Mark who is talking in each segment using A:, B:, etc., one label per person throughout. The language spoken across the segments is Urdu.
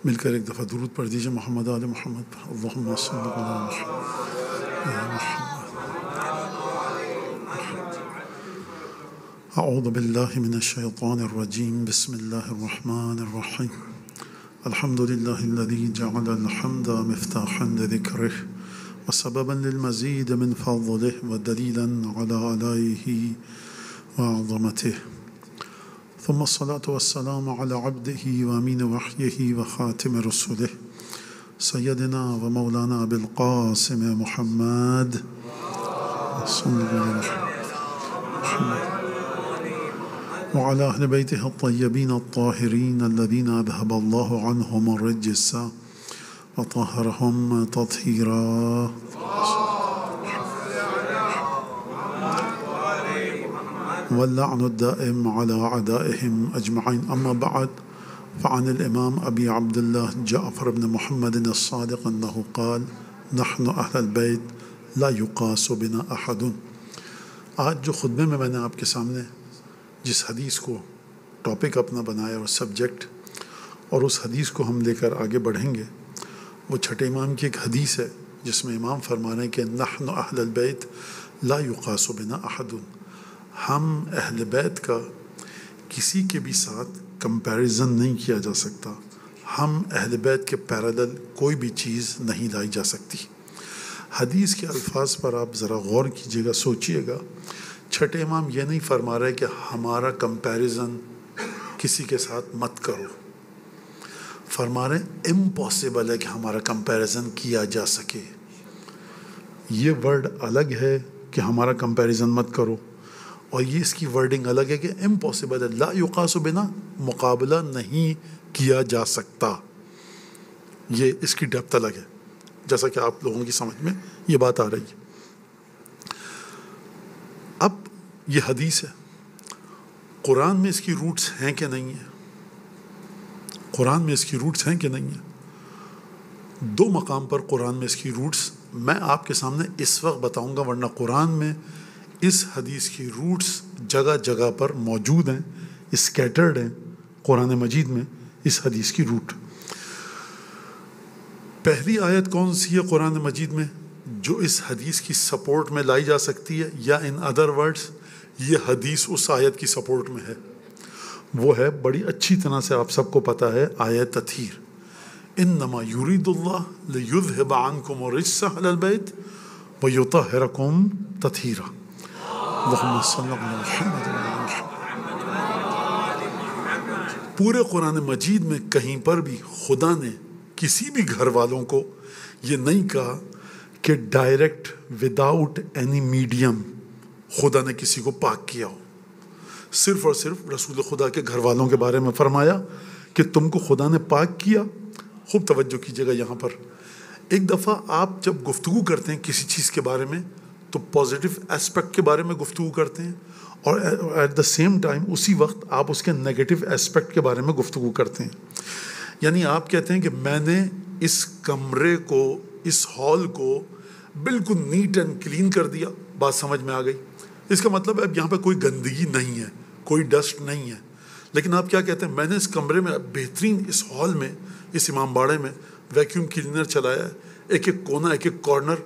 A: مل کر ایک دفعہ درود پڑھ دیجیے محمد آل محمد پر. اللہم صلی علی محمد یا محمد. اعوذ باللہ من الشیطان الرجیم. بسم اللہ الرحمن الرحیم. الحمد للہ الذی جعل الحمد مفتاحا لذکرہ وسببا للمزید من فضلہ ودلیلا علی آلائہ وعظمتہ. ثم الصلاة والسلام على عبده وامين وحيه وخاتم رسله سيدنا ومولانا أبي القاسم محمد صلى الله عليه وسلم وعلى أهل بيته الطيبين الطاهرين الذين أذهب الله عنهم الرجس وطهرهم تطهيرا. واللعن الدائم على أعدائهم أجمعين. أما بعد فعن الإمام أبي عبد الله جعفر بن محمد الصادق أنه قال نحن أهل البيت لا يقاس بنا أحد. آج جو خطبے میں نے آپ کے سامنے جس حدیث کو ٹاپک اپنا بنایا اور سبجیکٹ، اور اس حدیث کو ہم لے کر آگے بڑھیں گے، وہ چھٹے امام کی ایک حدیث ہے جس میں امام فرما رہے ہیں کہ نحن أهل البيت لا يقاس بنا أحد. ہم اہل بیت کا کسی کے بھی ساتھ کمپیریزن نہیں کیا جا سکتا. ہم اہل بیت کے پیرالل کوئی بھی چیز نہیں لائی جا سکتی. حدیث کے الفاظ پر آپ ذرا غور کیجئے گا، سوچئے گا. چھٹے امام یہ نہیں فرما رہے کہ ہمارا کمپیریزن کسی کے ساتھ مت کرو. فرما رہے امپاسبل ہے کہ ہمارا کمپیریزن کیا جا سکے. یہ ورڈ الگ ہے کہ ہمارا کمپیریزن مت کرو، اور یہ اس کی ورڈنگ الگ ہے کہ امپاسبل ہے، لا یقاس بنا، مقابلہ نہیں کیا جا سکتا. یہ اس کی ڈیپتھ الگ ہے، جیسا کہ آپ لوگوں کی سمجھ میں یہ بات آ رہی ہے. اب یہ حدیث ہے، قرآن میں اس کی روٹس ہیں کہ نہیں ہیں؟ قرآن میں اس کی روٹس ہیں کہ نہیں ہیں؟ دو مقام پر قرآن میں اس کی روٹس میں آپ کے سامنے اس وقت بتاؤں گا، ورنہ قرآن میں اس حدیث کی روٹس جگہ جگہ پر موجود ہیں، اسکیٹرڈ ہیں قرآن مجید میں اس حدیث کی روٹ. پہلی آیت کون سی ہے قرآن مجید میں جو اس حدیث کی سپورٹ میں لائی جا سکتی ہے، یا ان ادر ورڈز یہ حدیث اس آیت کی سپورٹ میں ہے؟ وہ ہے، بڑی اچھی طرح سے آپ سب کو پتہ ہے، آیت تطہیر. انما یرید اللہ لیذھب عنکم الرجس اہل البیت ویطہرکم تطہیرا. اللہم صلی علی محمد. پورے قرآن مجید میں کہیں پر بھی خدا نے کسی بھی گھر والوں کو یہ نہیں کہا کہ ڈائریکٹ وداؤٹ اینی میڈیم خدا نے کسی کو پاک کیا ہو. صرف اور صرف رسول خدا کے گھر والوں کے بارے میں فرمایا کہ تم کو خدا نے پاک کیا. خوب توجہ کیجیے گا یہاں پر. ایک دفعہ آپ جب گفتگو کرتے ہیں کسی چیز کے بارے میں تو پازیٹیو اسپیکٹ کے بارے میں گفتگو کرتے ہیں، اور ایٹ دا سیم ٹائم اسی وقت آپ اس کے نیگیٹو اسپیکٹ کے بارے میں گفتگو کرتے ہیں. یعنی آپ کہتے ہیں کہ میں نے اس کمرے کو، اس ہال کو بالکل نیٹ اینڈ کلین کر دیا. بات سمجھ میں آ گئی؟ اس کا مطلب اب یہاں پہ کوئی گندگی نہیں ہے، کوئی ڈسٹ نہیں ہے. لیکن آپ کیا کہتے ہیں؟ میں نے اس کمرے میں بہترین، اس ہال میں، اس امام باڑے میں ویکیوم کلینر چلایا ہے، ایک ایک کونا، ایک ایک کارنر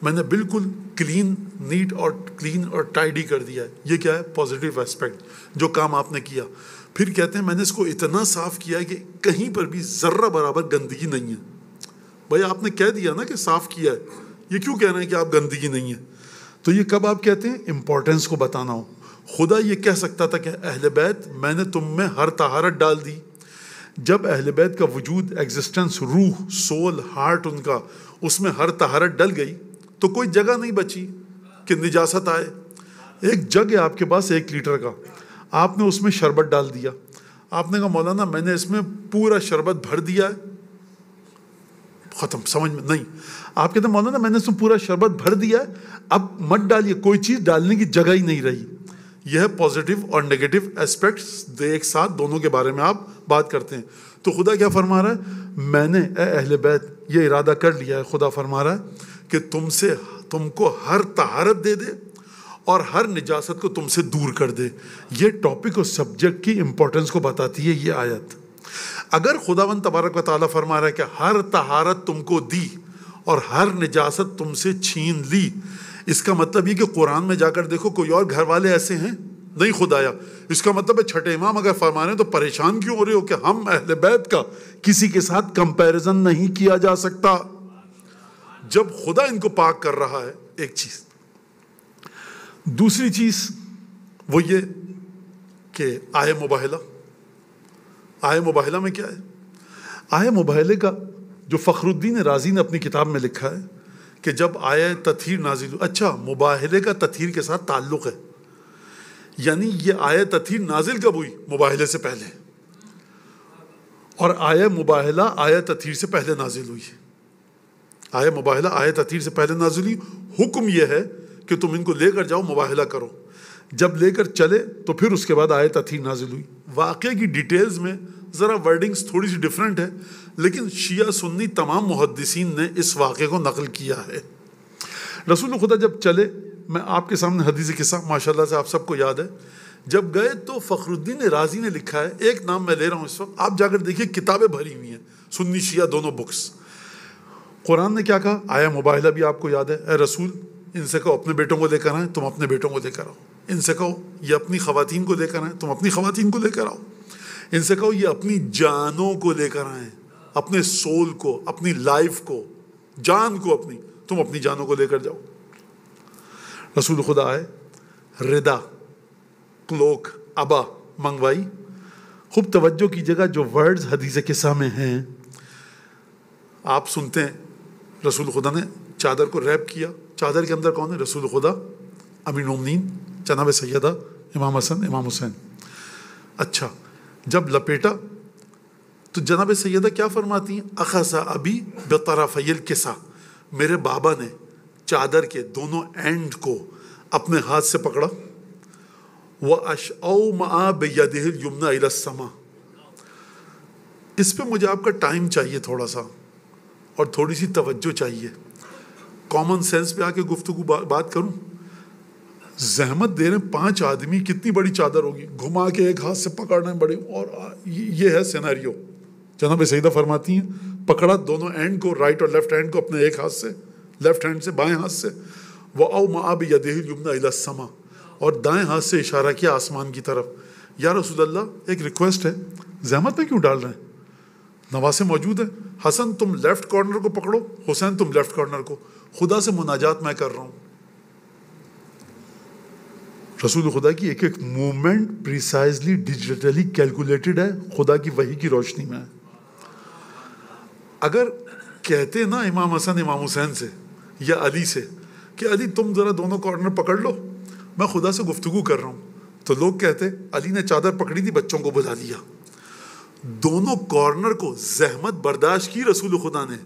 A: میں نے بالکل کلین، نیٹ اور کلین اور ٹائڈی کر دیا ہے. یہ کیا ہے؟ پازیٹیو اسپیکٹ، جو کام آپ نے کیا. پھر کہتے ہیں میں نے اس کو اتنا صاف کیا ہے کہ کہیں پر بھی ذرہ برابر گندگی نہیں ہے. بھائی آپ نے کہہ دیا نا کہ صاف کیا ہے، یہ کیوں کہہ رہے ہیں کہ آپ گندگی نہیں ہے؟ تو یہ کب آپ کہتے ہیں؟ امپورٹنس کو بتانا ہو. خدا یہ کہہ سکتا تھا کہ اہل بیت میں نے تم میں ہر طہارت ڈال دی. جب اہل بیت کا وجود، ایگزسٹنس، روح، سول، ہارٹ ان کا، اس میں ہر طہارت ڈل گئی تو کوئی جگہ نہیں بچی کہ نجاست آئے. ایک جگ ہے آپ کے پاس 1 لیٹر کا، آپ نے اس میں شربت ڈال دیا. آپ نے کہا مولانا میں نے اس میں پورا شربت بھر دیا ہے، ختم. سمجھ میں نہیں. آپ کہتے ہیں مولانا میں نے اس میں پورا شربت بھر دیا ہے، اب مت ڈالیے، کوئی چیز ڈالنے کی جگہ ہی نہیں رہی. یہ ہے پازیٹیو اور نیگیٹو اسپیکٹس ایک ساتھ، دونوں کے بارے میں آپ بات کرتے ہیں. تو خدا کیا فرما رہا ہے؟ میں نے اے اہل بیت یہ ارادہ کر لیا ہے. خدا فرما رہا ہے کہ تم کو ہر طہارت دے دے اور ہر نجاست کو تم سے دور کر دے. یہ ٹاپک اور سبجیکٹ کی امپورٹنس کو بتاتی ہے یہ آیت. اگر خداوند تبارک و تعالیٰ فرما رہا ہے کہ ہر طہارت تم کو دی اور ہر نجاست تم سے چھین لی، اس کا مطلب یہ کہ قرآن میں جا کر دیکھو کوئی اور گھر والے ایسے ہیں نہیں خدایا. اس کا مطلب ہے چھٹے امام اگر فرما رہے ہیں تو پریشان کیوں ہو رہے ہو کہ ہم اہل بیت کا کسی کے ساتھ کمپیریزن نہیں کیا جا سکتا جب خدا ان کو پاک کر رہا ہے. ایک چیز. دوسری چیز وہ یہ کہ آئے مباہلہ میں کیا ہے؟ آئے مباہلے کا جو فخر الدین رازی نے اپنی کتاب میں لکھا ہے کہ جب آئے تطہیر نازل، اچھا مباہلے کا تطہیر کے ساتھ تعلق ہے، یعنی یہ آئے تطہیر نازل کب ہوئی؟ مباہلے سے پہلے. اور آئے مباہلہ آئے تطہیر سے پہلے نازل ہوئی. آئے مباہلہ آئے تطہیر سے پہلے نازل ہوئی. حکم یہ ہے کہ تم ان کو لے کر جاؤ مباہلہ کرو. جب لے کر چلے تو پھر اس کے بعد آئے تطہیر نازل ہوئی. واقعے کی ڈیٹیلز میں ذرا ورڈنگز تھوڑی سی ڈیفرنٹ ہے، لیکن شیعہ سنی تمام محدثین نے اس واقعے کو نقل کیا ہے. رسول خدا جب چلے، میں آپ کے سامنے حدیث قصہ ماشاءاللہ سے آپ سب کو یاد ہے، جب گئے تو فخر الدین رازی نے لکھا ہے، ایک نام میں لے رہا ہوں اس وقت، آپ جا کر دیکھیے کتابیں بھری ہوئی ہیں سنی شیعہ دونوں بکس. قرآن نے کیا کہا؟ آیا مباہلہ بھی آپ کو یاد ہے. اے رسول ان سے کہو اپنے بیٹوں کو لے کر آئیں، تم اپنے بیٹوں کو لے کر آؤ. ان سے کہو یہ اپنی خواتین کو لے کر آئیں، تم اپنی خواتین کو لے کر آؤ. ان سے کہو یہ اپنی جانوں کو لے کر آئیں، اپنے سول کو، اپنی لائف کو، جان کو اپنی، تم اپنی جانوں کو لے کر جاؤ. رسول خدا آئے، ردا، کلوک، ابا منگوائی. خوب توجہ کیجیے گا جو ورڈز حدیث قصہ میں ہیں آپ سنتے ہیں. رسول خدا نے چادر کو ریپ کیا. چادر کے اندر کون ہے؟ رسول خدا، امیر المومنین جناب سیدہ امام حسن امام حسین. اچھا جب لپیٹا تو جناب سیدہ کیا فرماتی ہیں؟ اخذ ابی بطرفی الکسا، میرے بابا نے چادر کے دونوں اینڈ کو اپنے ہاتھ سے پکڑا. وَأَشْأَوْمَعَ بِيَدِهِ الْيُمْنَى إِلَى السَّمَاءِ. اس پہ مجھے آپ کا ٹائم چاہیے تھوڑا سا اور تھوڑی سی توجہ چاہیے. کامن سینس پہ آ کے گفتگو بات کروں. زحمت دے رہے ہیں 5 آدمی، کتنی بڑی چادر ہوگی، گھما کے ایک ہاتھ سے پکڑنا ہے بڑی، اور یہ ہے سیناریو. جناب سیدہ فرماتی ہیں پکڑا دونوں اینڈ کو، رائٹ اور لیفٹ ہینڈ کو اپنے ایک ہاتھ سے، لیفٹ ہینڈ سے بائیں ہاتھ سے. وَأَوْمَعَ بِيَدِهِ الْيُمْنَى إِلَى السَّمَاءِ، اور دائیں ہاتھ سے اشارہ کیا آسمان کی طرف. یا رسول اللہ ایک ریکویسٹ ہے، زحمت میں کیوں ڈال رہے ہیں؟ نواسے موجود ہیں. حسن تم لیفٹ کارنر کو پکڑو، حسین تم لیفٹ کارنر کو. خدا سے مناجات میں کر رہا ہوں. رسول خدا کی ایک ایک موومنٹ پریسائزلی ڈیجیٹلی کیلکولیٹڈ ہے، خدا کی وحی کی روشنی میں ہے. اگر کہتے نا امام حسن امام حسین سے یا علی سے کہ علی تم ذرا دونوں کارنر پکڑ لو، میں خدا سے گفتگو کر رہا ہوں، تو لوگ کہتے علی نے چادر پکڑی تھی بچوں کو بلا لیا. دونوں کارنر کو زحمت برداشت کی رسول خدا نے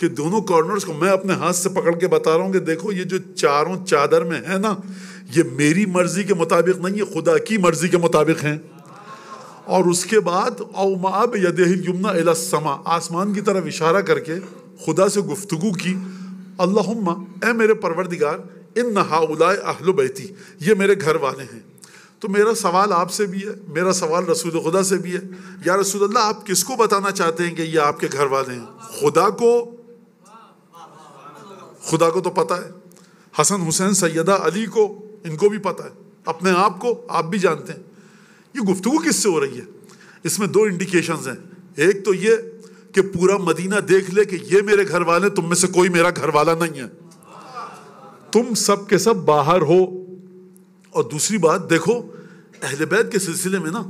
A: کہ دونوں کارنرز کو میں اپنے ہاتھ سے پکڑ کے بتا رہا ہوں کہ دیکھو یہ جو چاروں چادر میں ہے نا، یہ میری مرضی کے مطابق نہیں، یہ خدا کی مرضی کے مطابق ہیں. اور اس کے بعد اوما بیدہ الیمنی الی السماء، آسمان کی طرف اشارہ کر کے خدا سے گفتگو کی. اللہم، اے میرے پروردگار، ان ہؤلاء اہل بیتی، یہ میرے گھر والے ہیں. تو میرا سوال آپ سے بھی ہے، میرا سوال رسول خدا سے بھی ہے. یا رسول اللہ آپ کس کو بتانا چاہتے ہیں کہ یہ آپ کے گھر والے ہیں؟ خدا کو تو پتہ ہے، حسن حسین سیدہ علی کو، ان کو بھی پتہ ہے، اپنے آپ کو آپ بھی جانتے ہیں. یہ گفتگو کس سے ہو رہی ہے؟ اس میں 2 انڈیکیشنز ہیں. ایک تو یہ کہ پورا مدینہ دیکھ لے کہ یہ میرے گھر والے، تم میں سے کوئی میرا گھر والا نہیں ہے، تم سب کے سب باہر ہو. اور دوسری بات دیکھو، اہل بیت کے سلسلے میں نا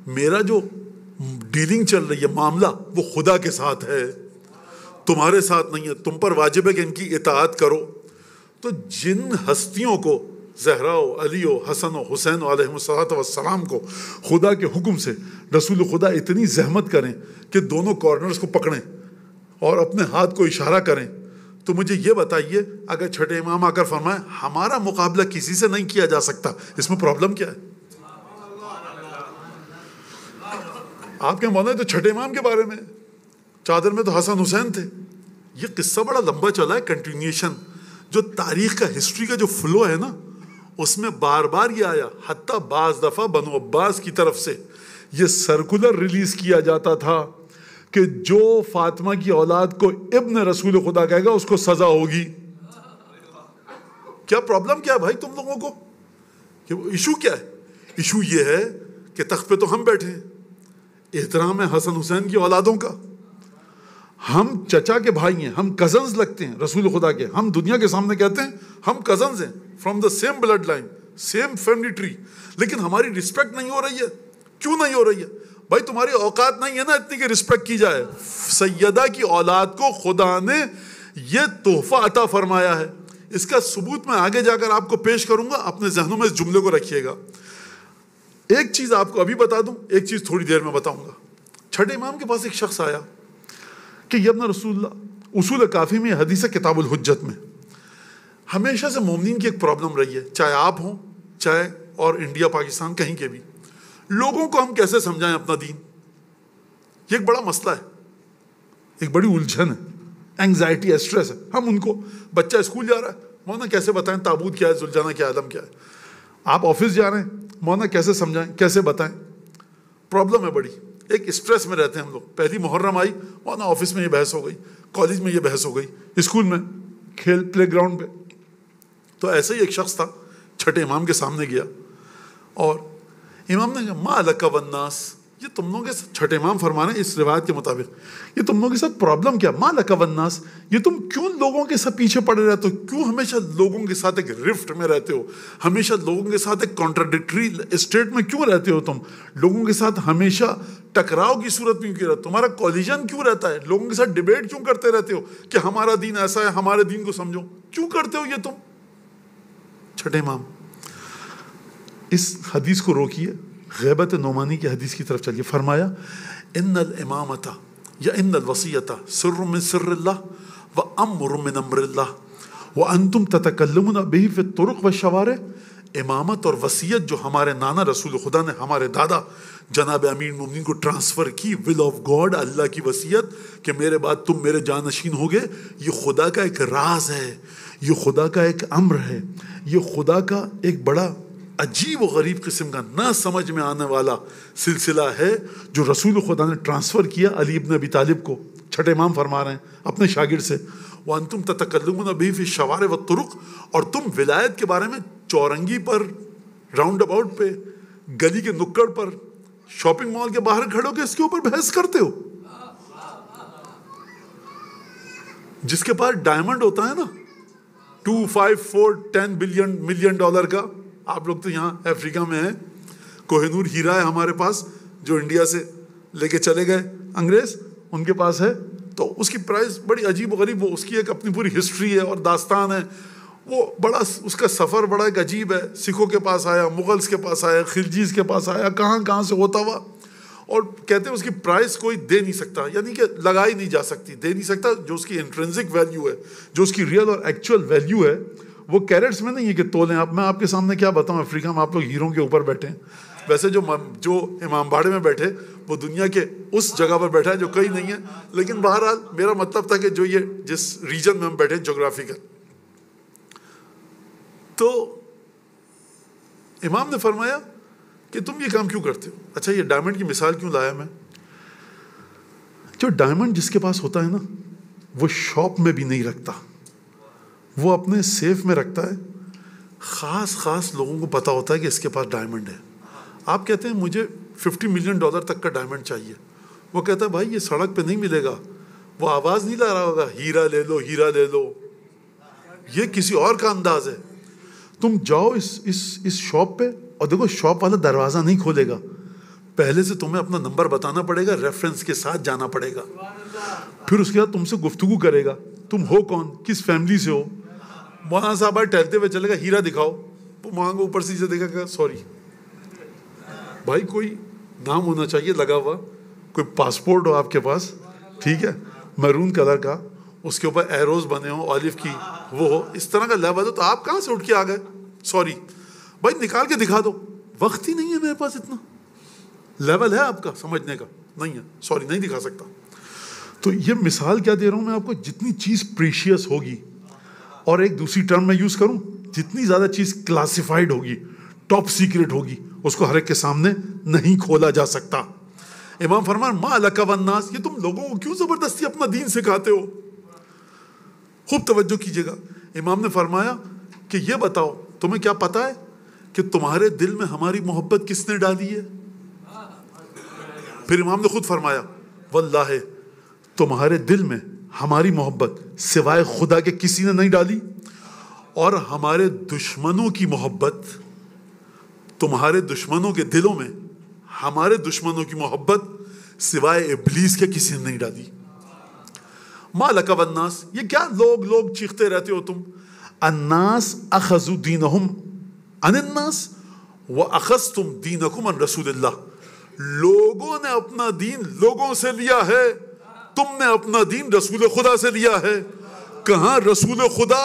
A: میرا جو ڈیلنگ چل رہی ہے، معاملہ، وہ خدا کے ساتھ ہے، تمہارے ساتھ نہیں ہے. تم پر واجب ہے کہ ان کی اطاعت کرو. تو جن ہستیوں کو، زہرا و علی و حسن و حسین علیہ السلام کو خدا کے حکم سے رسول خدا اتنی زحمت کریں کہ دونوں کارنرز کو پکڑیں اور اپنے ہاتھ کو اشارہ کریں، تو مجھے یہ بتائیے اگر چھٹے امام آ کر فرمائیں ہمارا مقابلہ کسی سے نہیں کیا جا سکتا، اس میں پرابلم کیا ہے؟ آپ کے مولانا تو چھٹے امام کے بارے میں، چادر میں تو حسن حسین تھے. یہ قصہ بڑا لمبا چلا ہے، کنٹینیوشن. جو تاریخ کا، ہسٹری کا جو فلو ہے نا، اس میں بار بار یہ آیا، حتیٰ بعض دفعہ بنو عباس کی طرف سے یہ سرکولر ریلیز کیا جاتا تھا کہ جو فاطمہ کی اولاد کو ابن رسول خدا کہے گا اس کو سزا ہوگی. کیا پرابلم کیا ہے بھائی تم لوگوں کو؟ کہ ایشو کیا ہے؟ ایشو یہ ہے کہ تخت پہ تو ہم بیٹھے ہیں، احترام ہے حسن حسین کی اولادوں کا، ہم چچا کے بھائی ہیں، ہم کزنز لگتے ہیں رسول خدا کے، ہم دنیا کے سامنے کہتے ہیں ہم کزنز ہیں from the same bloodline, same family tree, لیکن ہماری رسپیکٹ نہیں ہو رہی ہے. کیوں نہیں ہو رہی ہے بھائی؟ تمہاری اوقات نہیں ہے نا اتنی کہ رسپیکٹ کی جائے. سیدہ کی اولاد کو خدا نے یہ تحفہ عطا فرمایا ہے. اس کا ثبوت میں آگے جا کر آپ کو پیش کروں گا، اپنے ذہنوں میں اس جملے کو رکھیے گا. ایک چیز آپ کو ابھی بتا دوں، ایک چیز تھوڑی دیر میں بتاؤں گا. چھٹے امام کے پاس ایک شخص آیا کہ یا ابن رسول اللہ، اصول کافی میں حدیث کتاب الحجت میں ہمیشہ سے مومنین کی ایک پرابلم رہی ہے، چاہے آپ ہوں چاہے اور انڈیا پاکستان کہیں کے بھی، لوگوں کو ہم کیسے سمجھائیں اپنا دین. یہ ایک بڑا مسئلہ ہے، ایک بڑی الجھن ہے، اینگزائٹی ہے، اسٹریس ہے. ہم ان کو، بچہ اسکول جا رہا ہے، مولانا کیسے بتائیں تابوت کیا ہے، ذوالجنہ کیا ہے، عالم کیا ہے. آپ آفس جا رہے ہیں، مولانا کیسے سمجھائیں، کیسے بتائیں. پرابلم ہے بڑی، ایک اسٹریس میں رہتے ہیں ہم لوگ. پہلی محرم آئی، مولانا آفس میں یہ بحث ہو گئی، کالج میں یہ بحث ہو گئی، اسکول میں، کھیل پلے گراؤنڈ پہ. تو ایسے ہی ایک شخص تھا، چھٹے امام کے سامنے گیا اور امام نے کہا ما لک والناس، یہ تم لوگوں کے ساتھ، چھٹے امام فرما رہے ہیں اس روایت کے مطابق، یہ تم لوگوں کے ساتھ پرابلم کیا؟ ما لک والناس، یہ تم کیوں لوگوں کے ساتھ پیچھے پڑے رہتے ہو؟ کیوں ہمیشہ لوگوں کے ساتھ ایک رفٹ میں رہتے ہو؟ ہمیشہ لوگوں کے ساتھ ایک کانٹراڈکٹری اسٹیٹ میں کیوں رہتے ہو؟ تم لوگوں کے ساتھ ہمیشہ ٹکراؤ کی صورت میں کیوں رہتے ہو؟ تمہارا کولیجن کیوں رہتا ہے؟ لوگوں کے ساتھ ڈیبیٹ کیوں کرتے رہتے ہو کہ ہمارا دین ایسا ہے، ہمارے دین کو سمجھو؟ کیوں کرتے ہو یہ تم؟ چھٹے امام اس حدیث کو روکیے، غیبت نعمانی کی حدیث کی طرف چلیے. فرمایا ان الامامۃ یا ان الوصیۃ سر من سر اللہ و امر من امر اللہ وانتم تتکلمون به فی الطرق والشوارع. امامت اور وصیت جو ہمارے نانا رسول خدا نے ہمارے دادا جناب امیر المومنین کو ٹرانسفر کی، ول آف گاڈ، اللہ کی وصیت کہ میرے بعد تم میرے جانشین ہوگے، یہ خدا کا ایک راز ہے، یہ خدا کا ایک امر ہے، یہ خدا کا ایک بڑا عجیب و غریب قسم کا نہ سمجھ میں آنے والا سلسلہ ہے جو رسول خدا نے ٹرانسفر کیا علی ابن ابی طالب کو. چھٹے امام فرما رہے ہیں اپنے شاگرد سے، وانتم تتکلمون به فی الشوارع والطرق، اور تم ولایت کے بارے میں چورنگی پر، راؤنڈ اباؤٹ پہ، گلی کے نکڑ پر، شاپنگ مال کے باہر کھڑے ہو کے اس کے اوپر بحث کرتے ہو. جس کے پاس ڈائمنڈ ہوتا ہے نا 2 5 4 10 ملین ڈالر کا، آپ لوگ تو یہاں افریقہ میں ہیں، کوہ نور ہیرا ہے ہمارے پاس جو انڈیا سے لے کے چلے گئے انگریز، ان کے پاس ہے، تو اس کی پرائز بڑی عجیب و غریب، وہ اس کی ایک اپنی پوری ہسٹری ہے اور داستان ہے. وہ بڑا اس کا سفر بڑا ایک عجیب ہے، سکھوں کے پاس آیا، مغلز کے پاس آیا، خلجیز کے پاس آیا، کہاں سے ہوتا ہوا، اور کہتے ہیں اس کی پرائز کوئی دے نہیں سکتا، یعنی کہ لگائی نہیں جا سکتی، دے نہیں سکتا. جو اس کی انٹرنسک ویلیو ہے، جو اس کی ریئل اور ایکچوئل ویلیو ہے، وہ کیرٹس میں نہیں ہے کہ تولیں. آپ، میں آپ کے سامنے کیا بتاؤں، افریقہ میں آپ لوگ ہیروں کے اوپر بیٹھے ہیں، ویسے جو امام باڑے میں بیٹھے وہ دنیا کے اس جگہ پر بیٹھا ہے جو کہیں نہیں ہے. لیکن بہرحال میرا مطلب تھا کہ جو یہ جس ریجن میں ہم بیٹھے جغرافیکل، تو امام نے فرمایا کہ تم یہ کام کیوں کرتے ہو. اچھا یہ ڈائمنڈ کی مثال کیوں لایا میں؟ جو ڈائمنڈ جس کے پاس ہوتا ہے نا، وہ شاپ میں بھی نہیں رکھتا، وہ اپنے سیف میں رکھتا ہے. خاص لوگوں کو پتا ہوتا ہے کہ اس کے پاس ڈائمنڈ ہے. آپ کہتے ہیں مجھے $50 ملین تک کا ڈائمنڈ چاہیے، وہ کہتا ہے بھائی یہ سڑک پہ نہیں ملے گا. وہ آواز نہیں لا رہا ہوگا ہیرا لے لو، ہیرا لے لو، یہ کسی اور کا انداز ہے. تم جاؤ اس شاپ پہ اور دیکھو شاپ والا دروازہ نہیں کھولے گا، پہلے سے تمہیں اپنا نمبر بتانا پڑے گا، ریفرنس کے ساتھ جانا پڑے گا. پھر اس کے بعد تم سے گفتگو کرے گا، تم ہو کون، کس فیملی سے ہو. مولانا صاحب آئے ٹہلتے ہوئے چلے گا، ہیرا دکھاؤ، وہ مانگو اوپر سے دیکھا کہ سوری بھائی کوئی نام ہونا چاہیے لگا ہوا، کوئی پاسپورٹ ہو آپ کے پاس، ٹھیک ہے، میرون کلر کا، اس کے اوپر ایروز بنے ہوں آلف کی، وہ ہو، اس طرح کا لیبل ہو. تو آپ کہاں سے اٹھ کے آ گئے، سوری بھائی نکال کے دکھا دو. وقت ہی نہیں ہے میرے پاس، اتنا لیول ہے آپ کا سمجھنے کا نہیں ہے، سوری نہیں دکھا سکتا. تو یہ مثال کیا دے رہا ہوں میں آپ کو، جتنی چیز پریشیس ہوگی، اور ایک دوسری ٹرم میں یوز کروں، جتنی زیادہ چیز کلاسیفائڈ ہوگی، ٹاپ سیکرٹ ہوگی، اس کو ہر ایک کے سامنے نہیں کھولا جا سکتا. امام فرمان ما لک والناس, یہ تم لوگوں کو کیوں زبردستی اپنا دین سکھاتے ہو؟ خوب توجہ کیجیے گا. امام نے فرمایا کہ یہ بتاؤ تمہیں کیا پتا ہے کہ تمہارے دل میں ہماری محبت کس نے ڈالی ہے؟ پھر امام نے خود فرمایا واللہ تمہارے دل میں ہماری محبت سوائے خدا کے کسی نے نہیں ڈالی, اور ہمارے دشمنوں کی محبت, تمہارے دشمنوں کے دلوں میں ہمارے دشمنوں کی محبت سوائے ابلیس کے کسی نے نہیں ڈالی. ما لک والناس, یہ کیا لوگ چیختے رہتے ہو تم؟ الناس اخذوا دینہم عن الناس واخذتم دینکم عن رسول اللہ. لوگوں نے اپنا دین لوگوں سے لیا ہے, تم نے اپنا دین رسول خدا سے لیا ہے. کہاں رسول خدا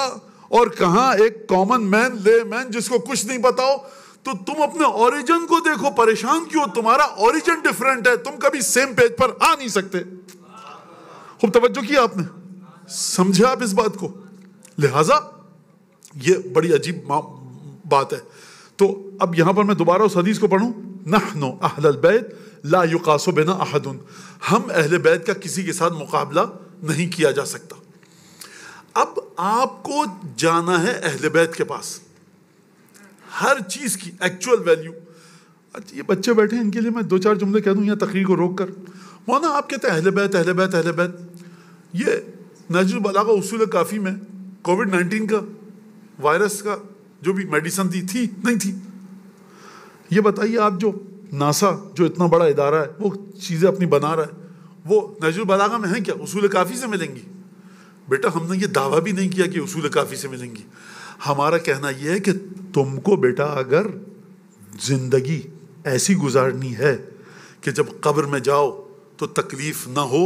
A: اور کہاں ایک کامن مین, لے مین جس کو کچھ نہیں پتا ہو. تو تم اپنے اوریجن کو دیکھو, پریشان کیوں؟ تمہارا اوریجن ڈیفرنٹ ہے, تم کبھی سیم پیج پر آ نہیں سکتے. خوب توجہ کیا آپ نے, سمجھے آپ اس بات کو؟ لہذا یہ بڑی عجیب بات ہے. تو اب یہاں پر میں دوبارہ اس حدیث کو پڑھوں, نحن اہل البیت لا یقاس بنا احد, ہم اہل بیت کا کسی کے ساتھ مقابلہ نہیں کیا جا سکتا. اب آپ کو جانا ہے اہل بیت کے پاس, ہر چیز کی ایکچوئل ویلیو. یہ بچے بیٹھے ہیں, ان کے لیے میں 2-4 جملے کہہ دوں یا تقریر کو روک کر. مولانا آپ کہتے ہیں اہل بیت اہل بیت اہل بیت, یہ نہج البلاغہ اصول کافی میں کووڈ-19 کا وائرس کا جو بھی میڈیسن تھی نہیں تھی. یہ بتائیے آپ, جو ناسا جو اتنا بڑا ادارہ ہے وہ چیزیں اپنی بنا رہا ہے, وہ نہج البلاغہ میں ہیں کیا؟ اصول کافی سے ملیں گی؟ بیٹا ہم نے یہ دعویٰ بھی نہیں کیا کہ اصول کافی سے ملیں گی. ہمارا کہنا یہ ہے کہ تم کو بیٹا اگر زندگی ایسی گزارنی ہے کہ جب قبر میں جاؤ تو تکلیف نہ ہو,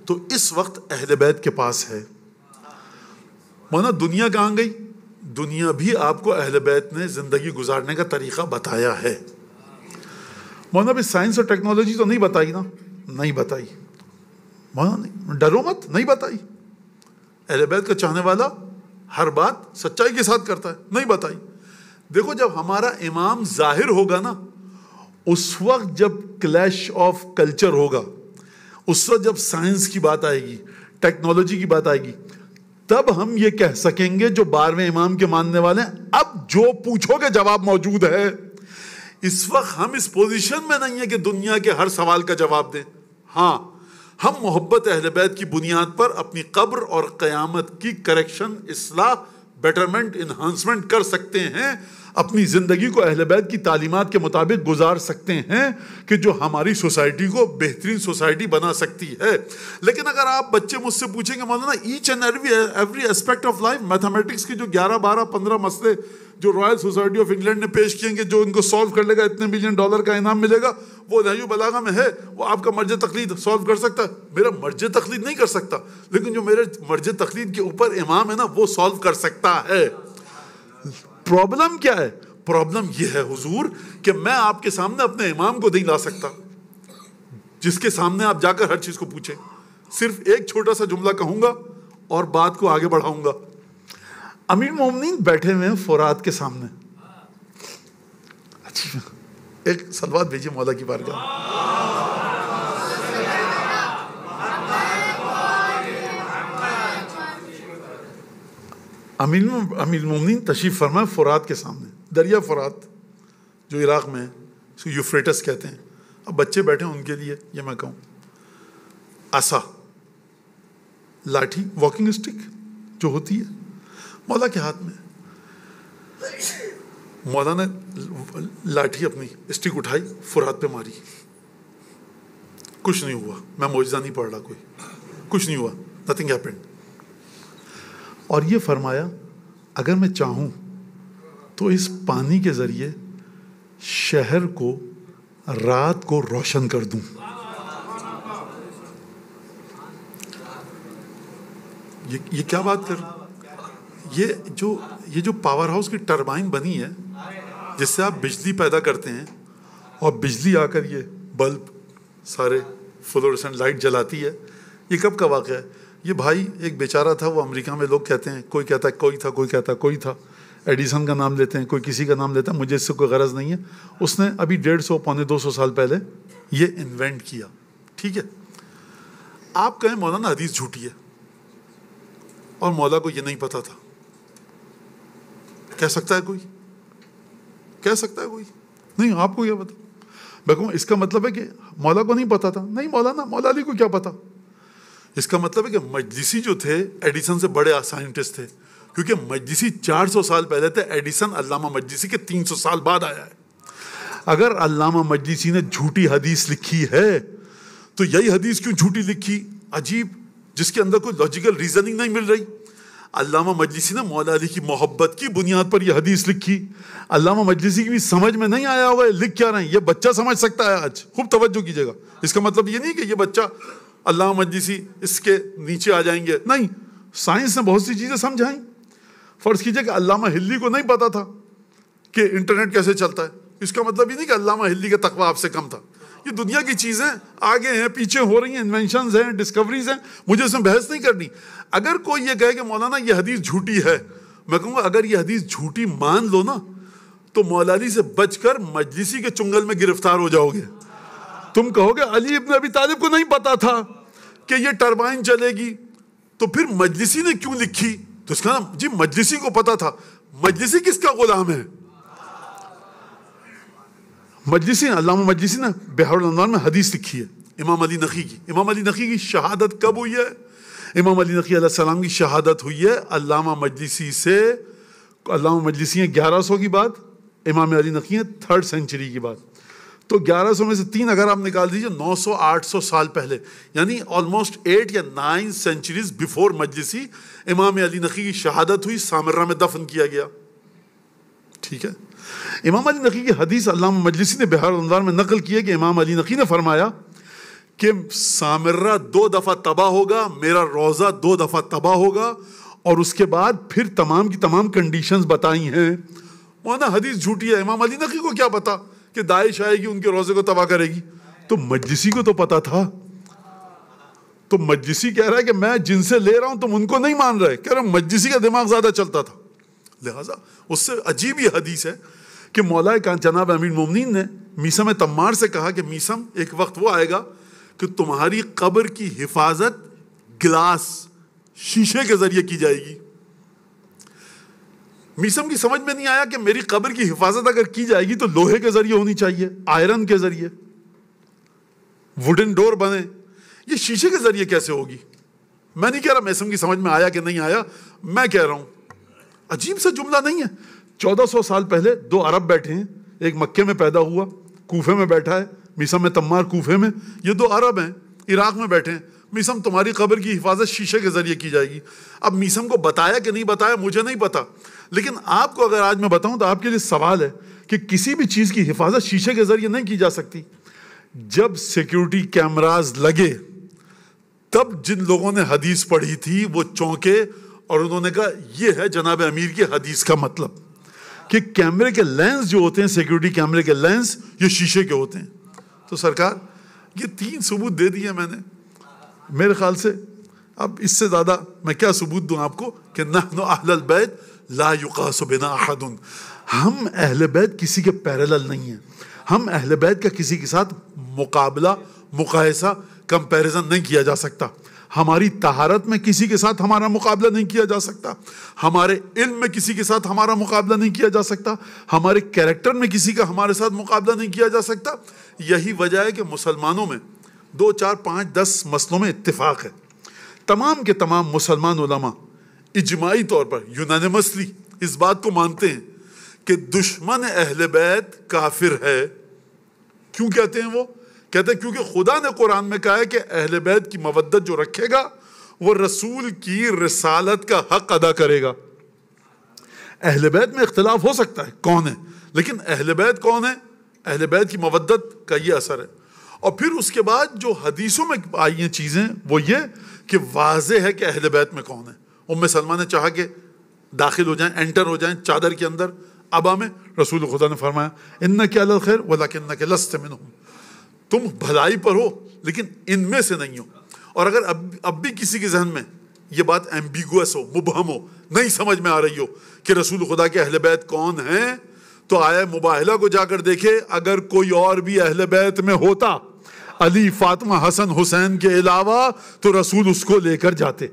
A: تو اس وقت اہل بیت کے پاس ہے. مولانا دنیا کہاں گئی؟ دنیا بھی آپ کو اہل بیت نے زندگی گزارنے کا طریقہ بتایا ہے. مولانا بھی سائنس اور ٹیکنالوجی تو نہیں بتائی نا؟ نہیں بتائی. مولانا ڈرو مت, نہیں بتائی. اہل بیت کا چاہنے والا ہر بات سچائی کے ساتھ کرتا ہے, نہیں بتائی. دیکھو جب ہمارا امام ظاہر ہوگا نا, اس وقت جب کلیش آف کلچر ہوگا, اس وقت جب سائنس کی بات آئے گی, ٹیکنالوجی کی بات آئے گی, تب ہم یہ کہہ سکیں گے جو 12ویں امام کے ماننے والے ہیں, اب جو پوچھو گے جواب موجود ہے. اس وقت ہم اس پوزیشن میں نہیں ہے کہ دنیا کے ہر سوال کا جواب دیں. ہاں ہم محبت اہل بیت کی بنیاد پر اپنی قبر اور قیامت کی کریکشن, اصلاح, بیٹرمنٹ, انہانسمنٹ کر سکتے ہیں. اپنی زندگی کو اہل بیت کی تعلیمات کے مطابق گزار سکتے ہیں کہ جو ہماری سوسائٹی کو بہترین سوسائٹی بنا سکتی ہے. لیکن اگر آپ بچے مجھ سے پوچھیں گے Maulana each and every aspect of life, mathematics کے جو 11, 12, 15 مسئلے جو رائل سوسائٹی آف انگلینڈ نے پیش کیے کہ جو ان کو سالو کر لے گا اتنے $1 ملین کا انعام ملے گا, وہ نہج البلاغہ میں ہے. وہ آپ کا مرج تقلید سالو کر سکتا ہے, میرا مرج تقلید نہیں کر سکتا, لیکن جو میرے مرج تقلید کے اوپر امام ہے نا وہ سالو کر سکتا ہے. پرابلم کیا ہے؟ پرابلم یہ ہے حضور کہ میں آپ کے سامنے اپنے امام کو نہیں لا سکتا, جس کے سامنے آپ جا کر ہر چیز کو پوچھیں. صرف ایک چھوٹا سا جملہ کہوں گا اور بات کو آگے بڑھاؤں گا. امیر مومنین بیٹھے ہوئے ہیں فرات کے سامنے. اچھا ایک صلوات بھیجیے مولا کی بارگاہ. امیر مومنین تشریف فرمائے فرات کے سامنے, دریا فرات جو عراق میں ہے, اس کو یوفریٹس کہتے ہیں. اب بچے بیٹھے ہیں ان کے لیے یہ میں کہوں, عصا, لاٹھی, واکنگ اسٹک جو ہوتی ہے مولا کے ہاتھ میں. مولا نے لاٹھی اپنی اسٹک اٹھائی, فرات پہ ماری, کچھ نہیں ہوا. میں معجزہ نہیں پڑھ رہا, کوئی کچھ نہیں ہوا, نتھنگ ہیپنڈ. اور یہ فرمایا اگر میں چاہوں تو اس پانی کے ذریعے شہر کو رات کو روشن کر دوں. یہ کیا بات کر, یہ جو پاور ہاؤس کی ٹربائن بنی ہے جس سے آپ بجلی پیدا کرتے ہیں, اور بجلی آ کر یہ بلب سارے فلورسنٹ لائٹ جلاتی ہے, یہ کب کا واقعہ ہے؟ یہ بھائی ایک بیچارہ تھا, وہ امریکہ میں لوگ کہتے ہیں, کوئی کہتا ہے کوئی تھا, کوئی کہتا ہے کوئی تھا. ایڈیسن کا نام لیتے ہیں, کوئی کسی کا نام لیتا ہے, مجھے اس سے کوئی غرض نہیں ہے. اس نے ابھی 150 پونے 200 سال پہلے یہ انوینٹ کیا. ٹھیک ہے, آپ کہیں مولانا حدیث جھوٹی ہے اور مولا کو یہ نہیں پتا تھا, کہہ سکتا ہے کوئی؟ کہہ سکتا ہے کوئی؟ نہیں, آپ کو کیا پتا؟ میں کہوں اس کا مطلب ہے کہ مولا کو نہیں پتا تھا. نہیں مولانا, مولا علی کو کیا پتا؟ اس کا مطلب ہے کہ مجلسی جو تھے ایڈیسن سے بڑے سائنٹسٹ تھے, کیونکہ مجلسی 400 سال پہلے تھے, ایڈیسن علامہ مجلسی کے 300 سال بعد آیا ہے. اگر علامہ مجلسی نے جھوٹی حدیث لکھی ہے تو یہی حدیث کیوں جھوٹی لکھی؟ عجیب, جس کے اندر کوئی لاجیکل ریزننگ نہیں مل رہی. علامہ مجلسی نے مولا علی کی محبت کی بنیاد پر یہ حدیث لکھی. علامہ مجلسی کی بھی سمجھ میں نہیں آیا ہوگا لکھ کیا رہے ہیں, یہ بچہ سمجھ سکتا ہے آج. خوب توجہ کیجیے گا, اس کا مطلب یہ نہیں کہ یہ بچہ علامہ مجلسی اس کے نیچے آ جائیں گے. نہیں, سائنس نے بہت سی چیزیں سمجھائیں. فرض کیجئے کہ علامہ ہلی کو نہیں پتا تھا کہ انٹرنیٹ کیسے چلتا ہے, اس کا مطلب یہ نہیں کہ علامہ ہلی کا تقویٰ آپ سے کم تھا. یہ دنیا کی چیزیں آگے ہیں, پیچھے ہو رہی ہیں, انوینشنز ہیں, ڈسکوریز ہیں, مجھے اس میں بحث نہیں کرنی. اگر کوئی یہ کہے کہ مولانا یہ حدیث جھوٹی ہے, میں کہوں گا اگر یہ حدیث جھوٹی مان لو نا تو مولا علی سے بچ کر مجلسی کے چنگل میں گرفتار ہو جاؤ گے. تم کہو گے علی ابن ابی طالب کو نہیں پتا تھا کہ یہ ٹربائن چلے گی, تو پھر مجلسی نے کیوں لکھی؟ تو اس کا نام جی مجلسی کو پتا تھا. مجلسی کس کا غلام ہے؟ مجلسی, علامہ مجلسی نے بحر الانوار میں حدیث لکھی ہے امام علی نقی کی. امام علی نقی کی شہادت کب ہوئی ہے؟ امام علی نقی علیہ السلام کی شہادت ہوئی ہے علامہ مجلسی سے. علامہ مجلسی ہیں 1100 کی بات, امام علی نقی ہیں 3rd سینچری کی بات. تو 1100 میں سے 3 اگر آپ نکال دیجئے 900-800 سال پہلے, یعنی آلموسٹ 8 یا 9 سینچریز بیفور مجلسی امام علی نقی کی شہادت ہوئی, سامرہ میں دفن کیا گیا. ٹھیک ہے, امام علی نقی کی حدیث علامہ مجلسی نے بحر الانوار میں نقل کی ہے کہ امام علی نقی نے فرمایا کہ سامرہ 2 دفعہ تباہ ہوگا, میرا روضہ 2 دفعہ تباہ ہوگا, اور اس کے بعد پھر تمام کی تمام کنڈیشنز بتائی ہیں. مولانا حدیث جھوٹی ہے, امام علی نقی کو کیا پتا کہ داعش آئے گی ان کے روزے کو تباہ کرے گی؟ تو مجلسی کو تو پتا تھا. تو مجلسی کہہ رہا ہے کہ میں جن سے لے رہا ہوں تم ان کو نہیں مان رہے, کہہ رہا مجلسی کا دماغ زیادہ چلتا تھا. لہٰذا اس سے عجیب یہ حدیث ہے کہ مولا جناب امیر المومنین نے میثم تمار سے کہا کہ میثم ایک وقت وہ آئے گا کہ تمہاری قبر کی حفاظت گلاس شیشے کے ذریعے کی جائے گی. میثم کی سمجھ میں نہیں آیا کہ میری قبر کی حفاظت اگر کی جائے گی تو لوہے کے ذریعے ہونی چاہیے, آئرن کے ذریعے, ووڈن ڈور بنے, یہ شیشے کے ذریعے کیسے ہوگی؟ میں نہیں کہہ رہا میثم کی سمجھ میں آیا کہ نہیں آیا, میں کہہ رہا ہوں عجیب سا جملہ نہیں ہے. 1400 سال پہلے 2 عرب بیٹھے ہیں, ایک مکے میں پیدا ہوا, کوفے میں بیٹھا ہے, میثم تمار کوفے میں, یہ 2 عرب ہیں عراق میں بیٹھے ہیں. میثم تمہاری قبر کی حفاظت شیشے کے ذریعے کی جائے گی. اب میثم کو بتایا کہ نہیں بتایا مجھے نہیں پتا, لیکن آپ کو اگر آج میں بتاؤں تو آپ کے لیے سوال ہے کہ کسی بھی چیز کی حفاظت شیشے کے ذریعے نہیں کی جا سکتی. جب سیکیورٹی کیمراز لگے تب جن لوگوں نے حدیث پڑھی تھی وہ چونکے اور انہوں نے کہا یہ ہے جناب امیر کی حدیث کا مطلب, کہ کیمرے کے لینس جو ہوتے ہیں, سیکیورٹی کیمرے کے لینس یہ شیشے کے ہوتے ہیں. تو سرکار یہ 3 ثبوت دے دیے میں نے, میرے خیال سے اب اس سے زیادہ میں کیا ثبوت دوں آپ کو کہ نحن اہل البیت لا یقاس بنا احد, ہم اہل بیت کسی کے پیرالل نہیں ہیں, ہم اہل بیت کا کسی کے ساتھ مقابلہ, مقایسہ, کمپیریزن نہیں کیا جا سکتا. ہماری طہارت میں کسی کے ساتھ ہمارا مقابلہ نہیں کیا جا سکتا, ہمارے علم میں کسی کے ساتھ ہمارا مقابلہ نہیں کیا جا سکتا, ہمارے کیریکٹر میں کسی کا ہمارے ساتھ مقابلہ نہیں کیا جا سکتا. یہی وجہ ہے کہ مسلمانوں میں 2, 4, 5, 10 مسئلوں میں اتفاق ہے. تمام کے تمام مسلمان علماء اجماعی طور پر یونانیمسلی اس بات کو مانتے ہیں کہ دشمن اہل بیت کافر ہے. کیوں کہتے ہیں؟ وہ کہتے ہیں کیونکہ خدا نے قرآن میں کہا ہے کہ اہل بیت کی مودت جو رکھے گا وہ رسول کی رسالت کا حق ادا کرے گا. اہل بیت میں اختلاف ہو سکتا ہے کون ہے, لیکن اہل بیت کون ہے؟ اہل بیت کی مودت کا یہ اثر ہے. اور پھر اس کے بعد جو حدیثوں میں آئی ہیں چیزیں وہ یہ کہ واضح ہے کہ اہل بیت میں کون ہے. ام سلمہ نے چاہا کہ داخل ہو جائیں, انٹر ہو جائیں چادر کے اندر ابا میں, رسول خدا نے فرمایا انک علی الخیر ولکنک لست منہم, تم بھلائی پر ہو لیکن ان میں سے نہیں ہو. اور اگر اب بھی کسی کے ذہن میں یہ بات ایمبیگوس ہو، مبہم ہو، نہیں سمجھ میں آ رہی ہو کہ رسول خدا کے اہل بیت کون ہیں، تو آیا مباہلہ کو جا کر دیکھے، اگر کوئی اور بھی اہل بیت میں ہوتا علی، فاطمہ، حسن، حسین کے علاوہ، تو رسول اس کو لے کر جاتے۔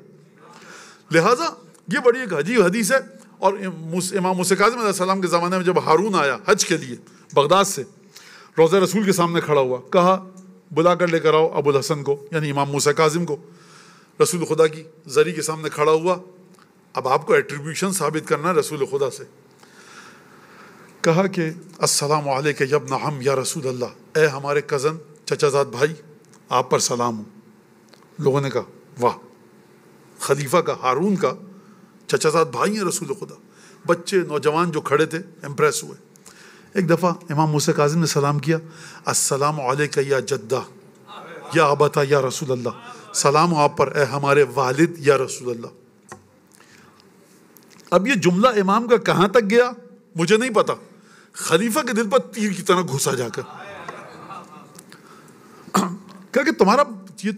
A: لہٰذا یہ بڑی ایک عجیب حدیث ہے۔ اور امام موسیٰ کاظم علیہ السلام کے زمانے میں جب ہارون آیا حج کے لیے بغداد سے، روضہ رسول کے سامنے کھڑا ہوا، کہا بلا کر لے کر آؤ ابو الحسن کو، یعنی امام موسیٰ کاظم کو۔ رسول خدا کی زری کے سامنے کھڑا ہوا، اب آپ کو ایٹریبیوشن ثابت کرنا رسول خدا سے، کہا کہ السلام علیک یا ابن عم یا رسول اللہ، اے ہمارے کزن، چچا زاد بھائی، آپ پر سلام ہو۔ لوگوں نے کہا واہ، خلیفہ کا، ہارون کا چچا زاد بھائی ہیں رسول خدا۔ بچے نوجوان جو کھڑے تھے امپریس ہوئے۔ ایک دفعہ امام موسیٰ کاظم نے سلام کیا، السلام علیک یا جدہ یا ابتا یا رسول اللہ، سلام ہو آپ پر اے ہمارے والد یا رسول اللہ۔ اب یہ جملہ امام کا کہاں تک گیا مجھے نہیں پتا، خلیفہ کے دل پر تیر کی طرح گھسا جا کر، کہا کہ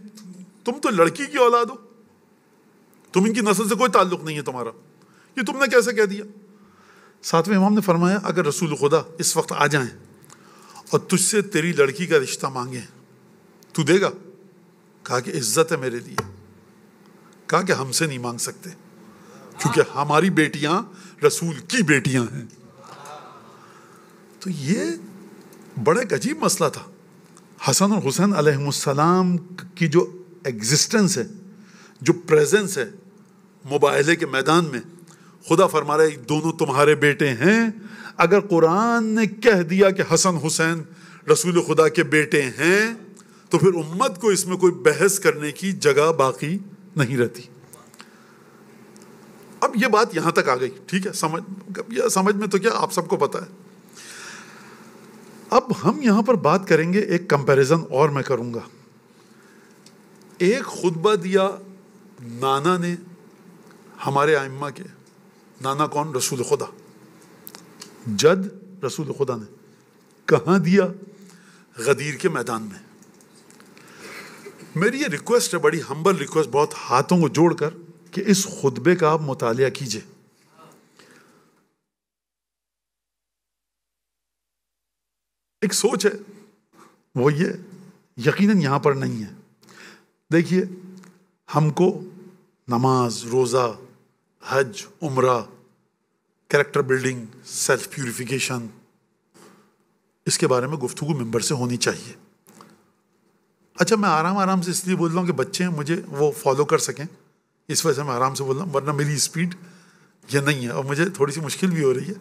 A: تم تو لڑکی کی اولاد ہو، تم ان کی نسل سے کوئی تعلق نہیں ہے تمہارا، یہ تم نے کیسے کہہ دیا؟ ساتویں امام نے فرمایا اگر رسول خدا اس وقت آ جائیں اور تجھ سے تیری لڑکی کا رشتہ مانگیں تو دے گا؟ کہا کہ عزت ہے میرے لیے، کہا کہ ہم سے نہیں مانگ سکتے کیونکہ ہماری بیٹیاں رسول کی بیٹیاں ہیں۔ تو یہ بڑا ایک عجیب مسئلہ تھا۔ حسن اور حسین علیہم السلام کی جو ایگزسٹنس ہے، جو پریزنس ہے مباہلے کے میدان میں، خدا فرما رہا ہے دونوں تمہارے بیٹے ہیں۔ اگر قرآن نے کہہ دیا کہ حسن حسین رسول خدا کے بیٹے ہیں تو پھر امت کو اس میں کوئی بحث کرنے کی جگہ باقی نہیں رہتی۔ اب یہ بات یہاں تک آ گئی، ٹھیک ہے، سمجھ میں تو کیا آپ سب کو پتا ہے۔ اب ہم یہاں پر بات کریں گے، ایک کمپیریزن اور میں کروں گا۔ ایک خطبہ دیا نانا نے، ہمارے ائمہ کے نانا کون؟ رسول خدا، جد رسول خدا نے، کہاں دیا؟ غدیر کے میدان میں۔ میری یہ ریکویسٹ ہے، بڑی ہمبل ریکویسٹ، بہت ہاتھوں کو جوڑ کر، کہ اس خطبے کا آپ مطالعہ کیجئے۔ ایک سوچ ہے، وہ یہ یقیناً یہاں پر نہیں ہے۔ دیکھیے، ہم کو نماز، روزہ، حج، عمرہ، کریکٹر بلڈنگ، سیلف پیوریفیکیشن، اس کے بارے میں گفتگو ممبر سے ہونی چاہیے۔ اچھا، میں آرام سے اس لیے بول رہا ہوں کہ بچے ہیں، مجھے وہ فالو کر سکیں، اس وجہ سے میں آرام سے بول رہا ہوں، ورنہ میری اسپیڈ یہ نہیں ہے اور مجھے تھوڑی سی مشکل بھی ہو رہی ہے،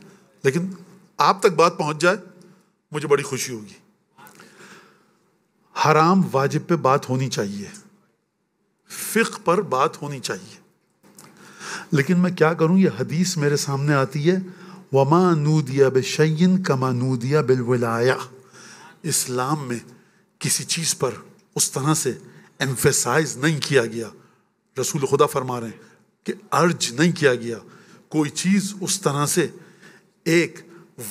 A: لیکن آپ تک بات پہنچ جائے مجھے بڑی خوشی ہوگی۔ حرام واجب پہ بات ہونی چاہیے، فقہ پر بات ہونی چاہیے، لیکن میں کیا کروں؟ یہ حدیث میرے سامنے آتی ہے، وَمَا نُودِيَ بِشَيْءٍ كَمَا نُودِيَ بِالْوِلَایَةِ۔ اسلام میں کسی چیز پر اس طرح سے ایمفیسائز نہیں کیا گیا، رسول خدا فرما رہے ہیں کہ ارج نہیں کیا گیا، کوئی چیز اس طرح سے ایک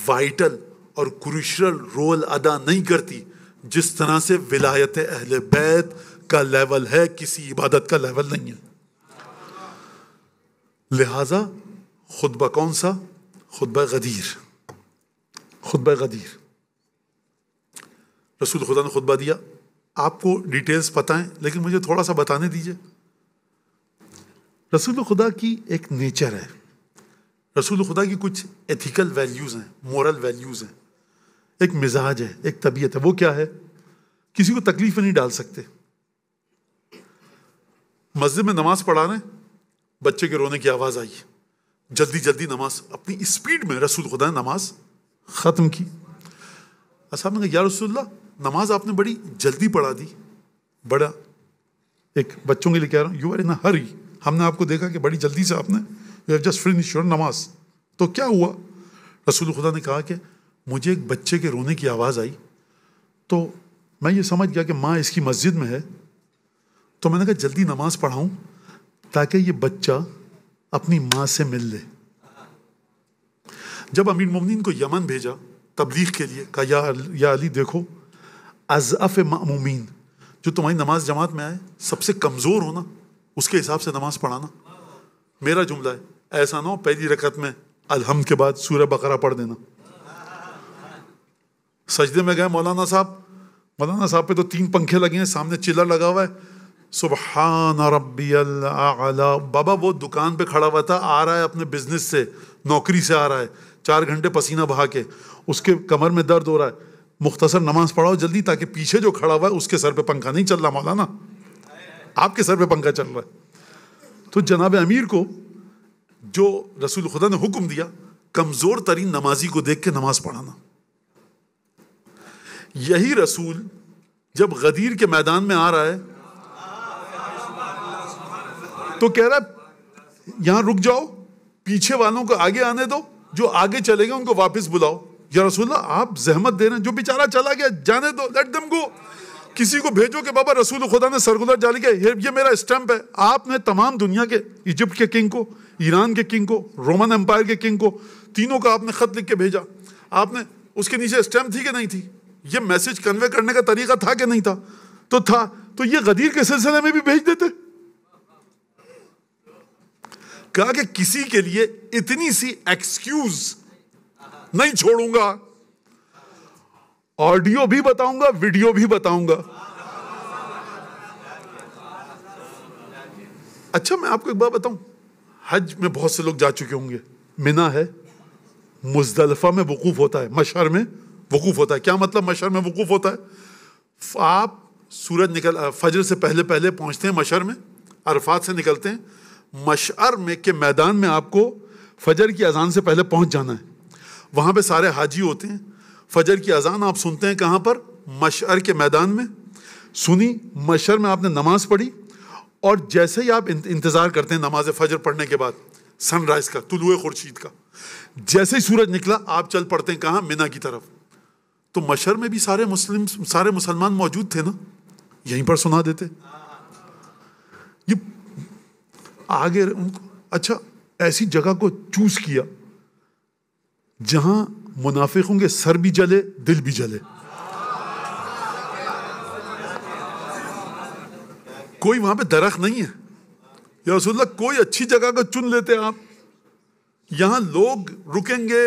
A: وائٹل اور کروشل رول ادا نہیں کرتی جس طرح سے ولایت اہل بیت کا لیول ہے، کسی عبادت کا لیول نہیں ہے۔ لہذا خطبہ کون سا؟ خطبہ غدیر، خطبہ غدیر۔ رسول خدا نے خطبہ دیا، آپ کو ڈیٹیلز پتہ ہیں لیکن مجھے تھوڑا سا بتانے دیجئے۔ رسول خدا کی ایک نیچر ہے، رسول خدا کی کچھ ایتھیکل ویلیوز ہیں، مورل ویلیوز ہیں، ایک مزاج ہے، ایک طبیعت ہے۔ وہ کیا ہے؟ کسی کو تکلیف میں نہیں ڈال سکتے۔ مسجد میں نماز پڑھا رہے ہیں، بچے کے رونے کی آواز آئی، جلدی نماز، اپنی اسپیڈ میں رسول خدا نے نماز ختم کی۔ اصحاب نے کہا یا رسول اللہ، نماز آپ نے بڑی جلدی پڑھا دی، بڑا ایک بچوں کے لیے کہہ رہا ہوں، یو آر ان اے ہری، ہم نے آپ کو دیکھا کہ بڑی جلدی سے آپ نے you have just finish your نماز، تو کیا ہوا؟ رسول خدا نے کہا کہ مجھے ایک بچے کے رونے کی آواز آئی تو میں یہ سمجھ گیا کہ ماں اس کی مسجد میں ہے، تو میں نے کہا جلدی نماز پڑھاؤں تاکہ یہ بچہ اپنی ماں سے مل لے۔ جب امیر المومنین کو یمن بھیجا تبلیغ کے لیے، کہا یا علی دیکھو، اضعف مأمومین، جو تمہاری نماز جماعت میں آئے، سب سے کمزور ہونا اس کے حساب سے نماز پڑھانا. میرا جملہ ہے, ایسا نہ ہو پہلی رکعت میں الحمد کے بعد سورہ بقرہ پڑھ دینا. سجدے میں گئے, مولانا صاحب پہ تو 3 پنکھے لگے ہیں, سامنے چلر لگا ہوا ہے, سبحان ربی الاعلی. بابا وہ دکان پہ کھڑا ہوا تھا, آ رہا ہے اپنے بزنس سے, نوکری سے آ رہا ہے, 4 گھنٹے پسینہ بہا کے, اس کے کمر میں درد ہو رہا ہے. مختصر نماز پڑھاؤ جلدی, تاکہ پیچھے جو کھڑا ہوا ہے اس کے سر پہ پنکھا نہیں چل رہا مولانا, آپ کے سر پہ پنکھا چل رہا ہے. تو جناب امیر کو جو رسول خدا نے حکم دیا, کمزور ترین نمازی کو دیکھ کے نماز پڑھانا. یہی رسول جب غدیر کے میدان میں آ رہا ہے تو کہہ رہا ہے یہاں رک جاؤ, پیچھے والوں کو آگے آنے دو, جو آگے چلے گئے ان کو واپس بلاؤ. یا رسول اللہ آپ زحمت دے رہے ہیں, جو بیچارہ چلا گیا جانے دو, لیٹ دم گو. کسی کو بھیجو کہ بابا رسول خدا نے سرکولر جاری کیا, یہ میرا اسٹمپ ہے. آپ نے تمام دنیا کے, ایجپٹ کے کنگ کو, ایران کے کنگ کو, رومن امپائر کے کنگ کو, تینوں کا آپ نے خط لکھ کے بھیجا. آپ نے اس کے نیچے اسٹمپ تھی کہ نہیں تھی؟ یہ میسج کنوے کرنے کا طریقہ تھا کہ نہیں تھا؟ تو تھا. تو یہ غدیر کے سلسلے میں بھی بھیج دیتے. کہا کہ کسی کے لیے اتنی سی ایکسکیوز نہیں چھوڑوں گا, آڈیو بھی بتاؤں گا, ویڈیو بھی بتاؤں گا. اچھا میں آپ کو ایک بات بتاؤں, حج میں بہت سے لوگ جا چکے ہوں گے. منا ہے, مزدلفہ میں وقوف ہوتا ہے, مشعر میں وقوف ہوتا ہے. کیا مطلب مشعر میں وقوف ہوتا ہے؟ آپ سورج فجر سے پہلے پہنچتے ہیں مشعر میں, عرفات سے نکلتے ہیں, مشعر میں کے میدان میں آپ کو فجر کی اذان سے پہلے پہنچ جانا ہے. وہاں پہ سارے حاجی ہوتے ہیں. فجر کی اذان آپ سنتے ہیں کہاں پر؟ مشعر کے میدان میں. سنی, مشعر میں آپ نے نماز پڑھی, اور جیسے ہی آپ انتظار کرتے ہیں نماز فجر پڑھنے کے بعد سن رائز کا, طلوع خورشید کا, جیسے ہی سورج نکلا آپ چل پڑتے ہیں کہاں؟ منا کی طرف. تو مشعر میں بھی سارے مسلمان موجود تھے نا, یہیں پر سنا دیتے. یہ آگے ان کو, اچھا ایسی جگہ کو چوز کیا جہاں منافقوں کے سر بھی جلے, دل بھی جلے. کوئی وہاں پہ درخت نہیں ہے. یا رسول اللہ کوئی اچھی جگہ کو چن لیتے آپ, یہاں لوگ رکیں گے,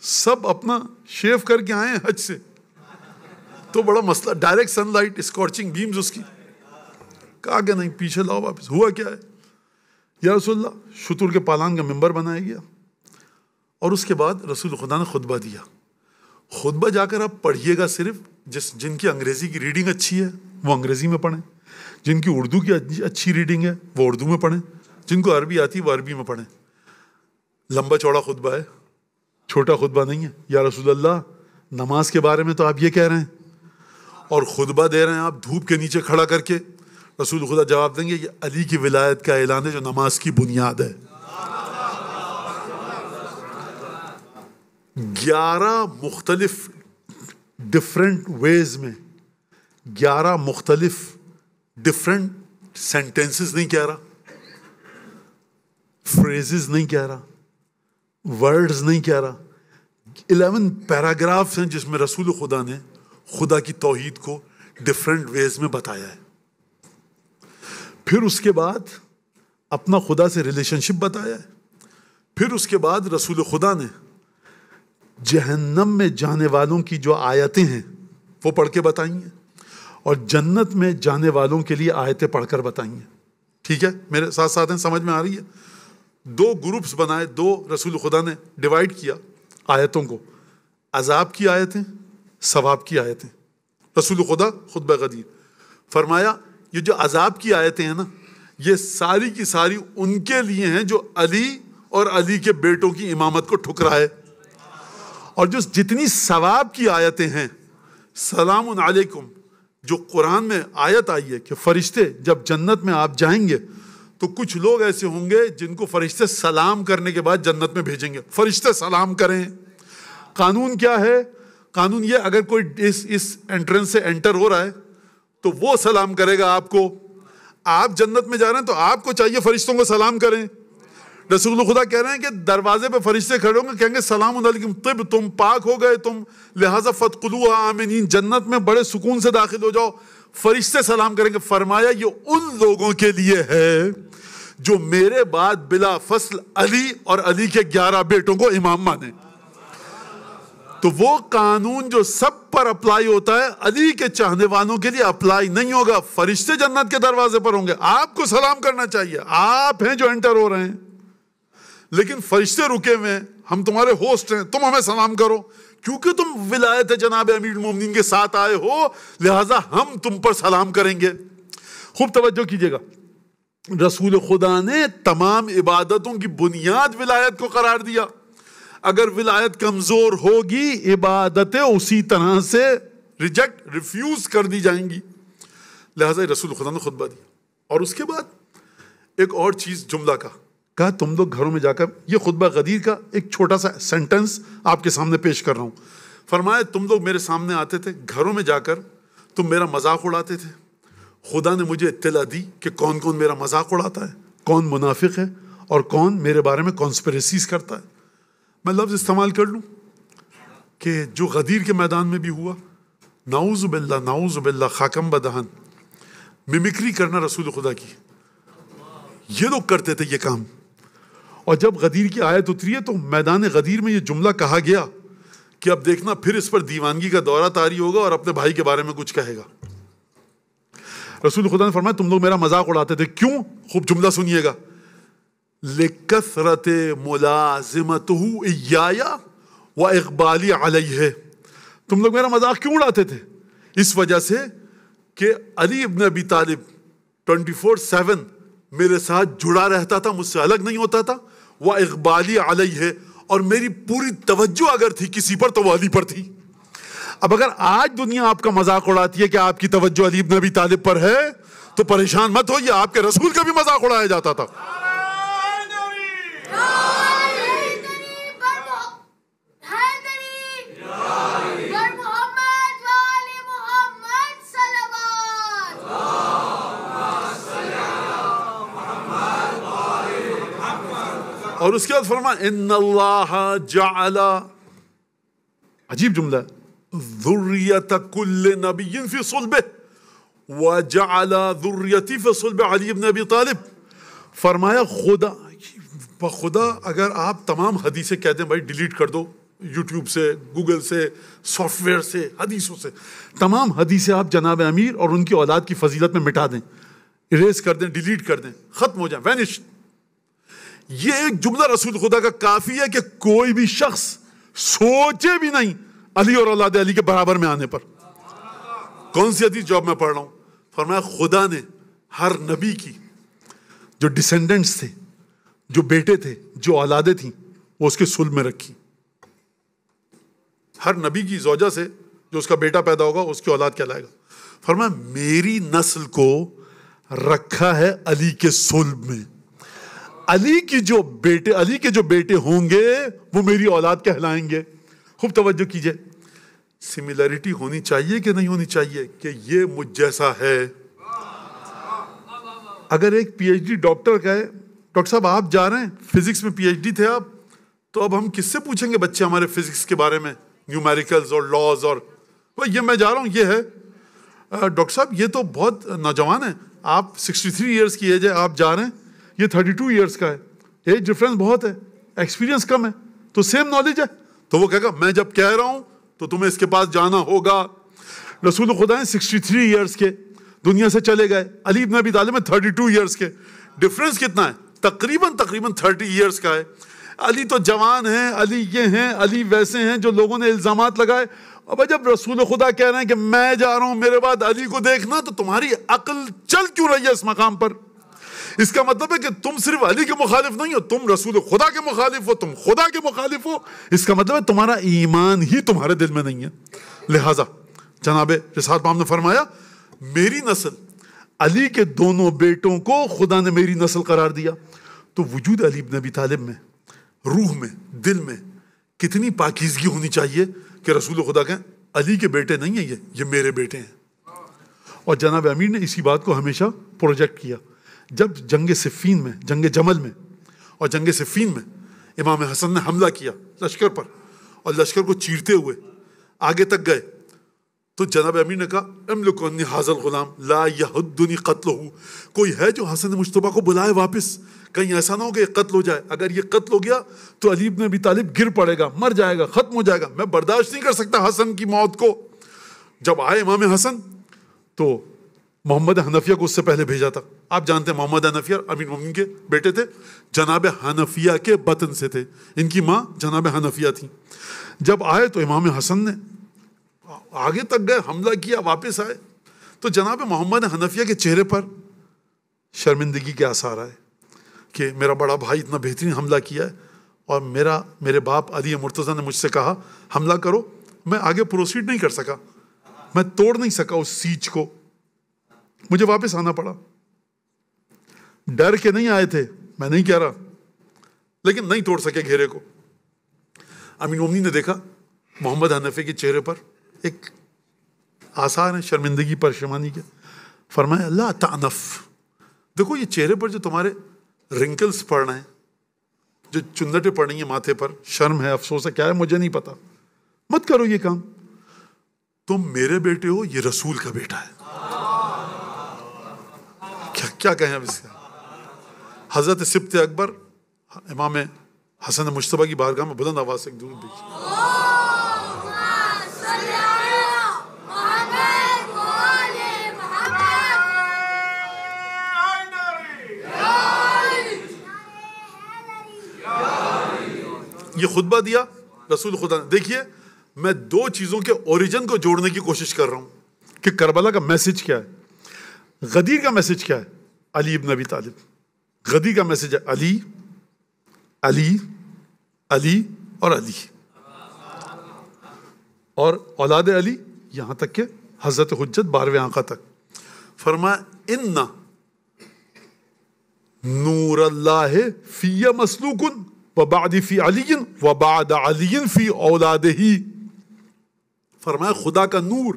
A: سب اپنا شیو کر کے آئے حج سے, تو بڑا مسئلہ, ڈائریکٹ سن لائٹ, اسکارچنگ بیمز اس کی. کہا کہ نہیں, پیچھے لاؤ واپس. ہوا کیا ہے؟ یا رسول اللہ شتر کے پالان کا ممبر بنایا گیا, اور اس کے بعد رسول خدا نے خطبہ دیا. خطبہ جا کر آپ پڑھیے گا, صرف جن کی انگریزی کی ریڈنگ اچھی ہے وہ انگریزی میں پڑھیں, جن کی اردو کی اچھی ریڈنگ ہے وہ اردو میں پڑھیں, جن کو عربی آتی ہے وہ عربی میں پڑھیں. لمبا چوڑا خطبہ ہے, چھوٹا خطبہ نہیں ہے. یا رسول اللہ نماز کے بارے میں تو آپ یہ کہہ رہے ہیں, اور خطبہ دے رہے ہیں آپ دھوپ کے نیچے کھڑا کر کے. رسول خدا جواب دیں گے یہ علی کی ولایت کا اعلان ہے جو نماز کی بنیاد ہے. 11 مختلف ڈفرینٹ ویز میں, 11 مختلف ڈفرینٹ سینٹینسز نہیں کہہ رہا, فریزز نہیں کہہ رہا, ورڈز نہیں کہہ رہا, 11 پیراگرافز ہیں جس میں رسول خدا نے خدا کی توحید کو ڈفرینٹ ویز میں بتایا ہے. پھر اس کے بعد اپنا خدا سے ریلیشن شپ بتایا ہے. پھر اس کے بعد رسول خدا نے جہنم میں جانے والوں کی جو آیتیں ہیں وہ پڑھ کے بتائیں ہیں, اور جنت میں جانے والوں کے لیے آیتیں پڑھ کر بتائیں ہیں. ٹھیک ہے, میرے ساتھ ساتھ ہیں, سمجھ میں آ رہی ہے؟ 2 گروپس بنائے, 2 رسول خدا نے ڈیوائیڈ کیا آیتوں کو, عذاب کی آیتیں, ثواب کی آیتیں. رسول خدا خطبہ غدیر فرمایا یہ جو عذاب کی آیتیں ہیں نا, یہ ساری کی ساری ان کے لیے ہیں جو علی اور علی کے بیٹوں کی امامت کو ٹھکرائے, اور جو جتنی ثواب کی آیتیں ہیں, سلام علیکم, جو قرآن میں آیت آئی ہے کہ فرشتے جب جنت میں آپ جائیں گے تو کچھ لوگ ایسے ہوں گے جن کو فرشتے سلام کرنے کے بعد جنت میں بھیجیں گے. فرشتے سلام کریں. قانون کیا ہے؟ قانون یہ, اگر کوئی اس انٹرنس سے انٹر ہو رہا ہے تو وہ سلام کرے گا آپ کو. آپ جنت میں جا رہے ہیں تو آپ کو چاہیے فرشتوں کو سلام کریں. رسول خدا کہہ رہے ہیں کہ دروازے پہ فرشتے کھڑے ہوں گے, کہیں گے سلام علیکم طب, تم پاک ہو گئے تم, لہٰذا فادخلوها آمنین, جنت میں بڑے سکون سے داخل ہو جاؤ. فرشتے سلام کریں گے. فرمایا یہ ان لوگوں کے لیے ہے جو میرے بعد بلا فصل علی اور علی کے 11 بیٹوں کو امام مانے. تو وہ قانون جو سب پر اپلائی ہوتا ہے علی کے چاہنے والوں کے لیے اپلائی نہیں ہوگا. فرشتے جنت کے دروازے پر ہوں گے, آپ کو سلام کرنا چاہیے, آپ ہیں جو انٹر ہو رہے ہیں, لیکن فرشتے رکے ہوئے ہیں, ہم تمہارے ہوسٹ ہیں, تم ہمیں سلام کرو, کیونکہ تم ولایت جناب امیر المومنین کے ساتھ آئے ہو, لہٰذا ہم تم پر سلام کریں گے. خوب توجہ کیجیے گا, رسول خدا نے تمام عبادتوں کی بنیاد ولایت کو قرار دیا. اگر ولایت کمزور ہوگی عبادتیں اسی طرح سے ریفیوز کر دی جائیں گی. لہٰذا رسول خدا نے خطبہ دیا. اور اس کے بعد ایک اور چیز جملہ کہا تم لوگ گھروں میں جا کر, یہ خطبہ غدیر کا ایک چھوٹا سا سینٹنس آپ کے سامنے پیش کر رہا ہوں. فرمایا تم لوگ میرے سامنے آتے تھے, گھروں میں جا کر تم میرا مذاق اڑاتے تھے. خدا نے مجھے اطلاع دی کہ کون کون میرا مذاق اڑاتا ہے, کون منافق ہے اور کون میرے بارے میں کانسپریسیز کرتا ہے. میں لفظ استعمال کر لوں کہ جو غدیر کے میدان میں بھی ہوا, نعوذ باللہ خاکم بدہن, میمکری کرنا رسول خدا کی, یہ لوگ کرتے تھے یہ کام. اور جب غدیر کی آیت اتری ہے تو میدان غدیر میں یہ جملہ کہا گیا کہ اب دیکھنا پھر اس پر دیوانگی کا دورہ طاری ہوگا اور اپنے بھائی کے بارے میں کچھ کہے گا. رسول خدا نے فرمایا تم لوگ میرا مذاق اڑاتے تھے, کیوں؟ خوب جملہ سنیے گا, لکثرت ملازمتہ ایایا و اقبالی علیہ. تم لوگ میرا مذاق کیوں اڑاتے تھے؟ اس وجہ سے کہ علی ابن ابی طالب 24/7 میرے ساتھ جڑا رہتا تھا, مجھ سے الگ نہیں ہوتا تھا. وہ اقبالی علیہ, اور میری پوری توجہ اگر تھی کسی پر تو وہ علی پر تھی. اب اگر آج دنیا آپ کا مذاق اڑاتی ہے کہ آپ کی توجہ علی ابن ابی طالب پر ہے تو پریشان مت ہوئیے, آپ کے رسول کا بھی مذاق اڑایا جاتا تھا. اور اس کے بعد فرمایا ان اللہ جعل, عجیب جملہ, ذریت کل نبی فی صلبہ وجعل ذریتی فی صلب علی ابن ابی طالب. فرمایا خدا اگر آپ تمام حدیثیں کہتے ہیں بھائی ڈیلیٹ کر دو یوٹیوب سے, گوگل سے, سافٹ ویئر سے, حدیثوں سے, تمام حدیثیں آپ جناب امیر اور ان کی اولاد کی فضیلت میں مٹا دیں, اریز کر دیں, ڈیلیٹ کر دیں, ختم ہو جائیں, وینش. یہ ایک جملہ رسول خدا کا کافی ہے کہ کوئی بھی شخص سوچے بھی نہیں علی اور اولاد علی کے برابر میں آنے پر. کون سی حدیث جو اب میں پڑھ رہا ہوں؟ فرمایا خدا نے ہر نبی کی جو ڈسینڈنٹس تھے, جو بیٹے تھے, جو اولادیں تھیں, وہ اس کے صلب میں رکھی. ہر نبی کی زوجہ سے جو اس کا بیٹا پیدا ہوگا اس کی اولاد کہلائے گا. فرمایا میری نسل کو رکھا ہے علی کے صلب میں. علی کے جو بیٹے ہوں گے وہ میری اولاد کہلائیں گے. خوب توجہ کیجئے, سملیرٹی ہونی چاہیے کہ نہیں ہونی چاہیے کہ یہ مجھ جیسا ہے. اگر ایک پی ایچ ڈی ڈاکٹر کہے ڈاکٹر صاحب آپ جا رہے ہیں, فزکس میں پی ایچ ڈی تھے آپ, تو اب ہم کس سے پوچھیں گے بچے ہمارے فزکس کے بارے میں, نیومیریکلز اور لاز, اور یہ میں جا رہا ہوں یہ ہے. ڈاکٹر صاحب یہ تو بہت نوجوان ہے, آپ 63 ایئرس کی ایج ہے, آپ جا رہے ہیں, یہ 32 ایئرس کا ہے, ایج ڈفرنس بہت ہے, ایکسپیرینس کم ہے, تو سیم نالج ہے. تو وہ کہے گا میں جب کہہ رہا ہوں تو تمہیں اس کے پاس جانا ہوگا. رسول خدا نے 63 ایئرس کے دنیا سے چلے گئے, علی ابن ابی طالب میں 32 ایئرس کے. ڈفرنس کتنا ہے؟ تقریباً 30 ایئرس کا ہے. علی تو جوان ہیں, علی یہ ہیں, علی ویسے ہیں جو لوگوں نے الزامات لگائے. اب جب رسول خدا کہہ رہے ہیں کہ میں جا رہا ہوں میرے بعد علی کو دیکھنا, تو تمہاری عقل چل کیوں رہی ہے اس مقام پر؟ اس کا مطلب ہے کہ تم صرف علی کے مخالف نہیں ہو, تم رسول خدا کے مخالف ہو, تم خدا کے مخالف ہو. اس کا مطلب ہے تمہارا ایمان ہی تمہارے دل میں نہیں ہے. لہٰذا جناب رسالت پاک نے فرمایا میری نسل, علی کے دونوں بیٹوں کو خدا نے میری نسل قرار دیا. تو وجود علی ابن ابی طالب میں, روح میں, دل میں کتنی پاکیزگی ہونی چاہیے کہ رسول خدا کہیں علی کے بیٹے نہیں ہیں, یہ میرے بیٹے ہیں. اور جناب امیر نے اسی بات کو ہمیشہ پروجیکٹ کیا. جب جنگ صفین میں, جنگ جمل میں اور جنگ صفین میں امام حسن نے حملہ کیا لشکر پر, اور لشکر کو چیرتے ہوئے آگے تک گئے, تو جناب امیر نے کہا املکنی ھذا الغلام لا یحدنی قتلہ، کوئی ہے جو حسن مجتبیٰ کو بلائے واپس، کہیں ایسا نہ ہو کہ یہ قتل ہو جائے، اگر یہ قتل ہو گیا تو علی بن ابی طالب گر پڑے گا، مر جائے گا، ختم ہو جائے گا، میں برداشت نہیں کر سکتا حسن کی موت کو۔ جب آئے امام حسن تو محمد حنفیہ کو اس سے پہلے بھیجا تھا، آپ جانتے ہیں محمد حنفیہ امیر المومنین کے بیٹے تھے، جناب حنفیہ کے بطن سے تھے، ان کی ماں جناب حنفیہ تھی۔ جب آئے تو امام حسن نے آگے تک گئے، حملہ کیا، واپس آئے تو جناب محمد حنفیہ کے چہرے پر شرمندگی کے آثار آئے کہ میرا بڑا بھائی اتنا بہترین حملہ کیا ہے اور میرے باپ علی مرتضیٰ نے مجھ سے کہا حملہ کرو، میں آگے پروسیڈ نہیں کر سکا، میں توڑ نہیں سکا اس سیج کو، مجھے واپس آنا پڑا۔ ڈر کے نہیں آئے تھے، میں نہیں کہہ رہا، لیکن نہیں توڑ سکے گھیرے کو۔ امیر المومنین نے دیکھا محمد حنفی کے چہرے پر ایک آثار ہیں شرمندگی پشیمانی کے، فرمایا لا تعنف، دیکھو یہ چہرے پر جو تمہارے رنکلز پڑ رہے ہیں، جو چنڈٹیں پڑ رہی ہیں ماتھے پر، شرم ہے، افسوس ہے، کیا ہے مجھے نہیں پتا، مت کرو یہ کام، تم میرے بیٹے ہو، یہ رسول کا بیٹا ہے۔ کیا کہیں اب اس کا؟ حضرت سبط اکبر امام حسن مجتبیٰ کی بارگاہ میں بلند آواز سے ایک درود بھیجیے۔ یہ خطبہ دیا رسول خدا نے۔ دیکھیے میں دو چیزوں کے اوریجن کو جوڑنے کی کوشش کر رہا ہوں کہ کربلا کا میسج کیا ہے، غدیر کا میسج کیا ہے، علی ابن ابی طالب، غدیر کا میسج ہے علی علی علی اور علی، اور اولاد علی یہاں تک کہ حضرت حجت 12ویں آقا تک۔ فرمایا ان نور اللہ فی مسلوک وبعد فی علی وبعد علی فی اولادہ، فرمایا خدا کا نور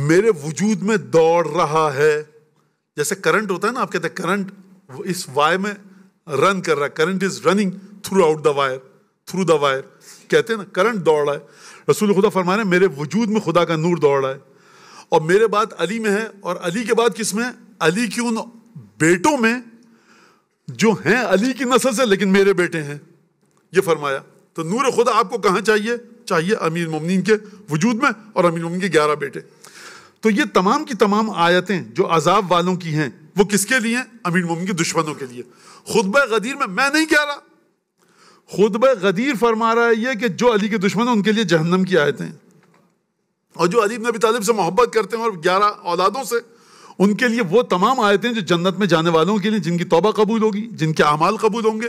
A: میرے وجود میں دوڑ رہا ہے، جیسے کرنٹ ہوتا ہے نا، آپ کہتے ہیں کرنٹ اس وائر میں رن کر رہا ہے، current is running through out the wire, through the wire کہتے ہیں نا، کرنٹ دوڑ رہا ہے۔ رسول خدا فرما رہے ہیں میرے وجود میں خدا کا نور دوڑ رہا ہے، اور میرے بعد علی میں ہے، اور علی کے بعد کس میں ہے؟ علی کی ان بیٹوں میں جو ہیں علی کی نسل سے لیکن میرے بیٹے ہیں، یہ فرمایا۔ تو نور خدا آپ کو کہاں چاہیے امیر المومنین کے وجود میں، اور امیر المومنین کے 11 بیٹے۔ تو یہ تمام کی تمام آیتیں جو عذاب والوں کی ہیں وہ کس کے لیے ہیں؟ امیر المومنین کے دشمنوں کے لیے۔ خطبہ غدیر میں نہیں کہہ رہا، خطبہ غدیر فرما رہا ہے یہ کہ جو علی کے دشمن ہیں ان کے لیے جہنم کی آیتیں، اور جو علی بن ابی طالب سے محبت کرتے ہیں اور 11 اولادوں سے، ان کے لیے وہ تمام آیتیں جو جنت میں جانے والوں کے لیے، جن کی توبہ قبول ہوگی، جن کے اعمال قبول ہوں گے،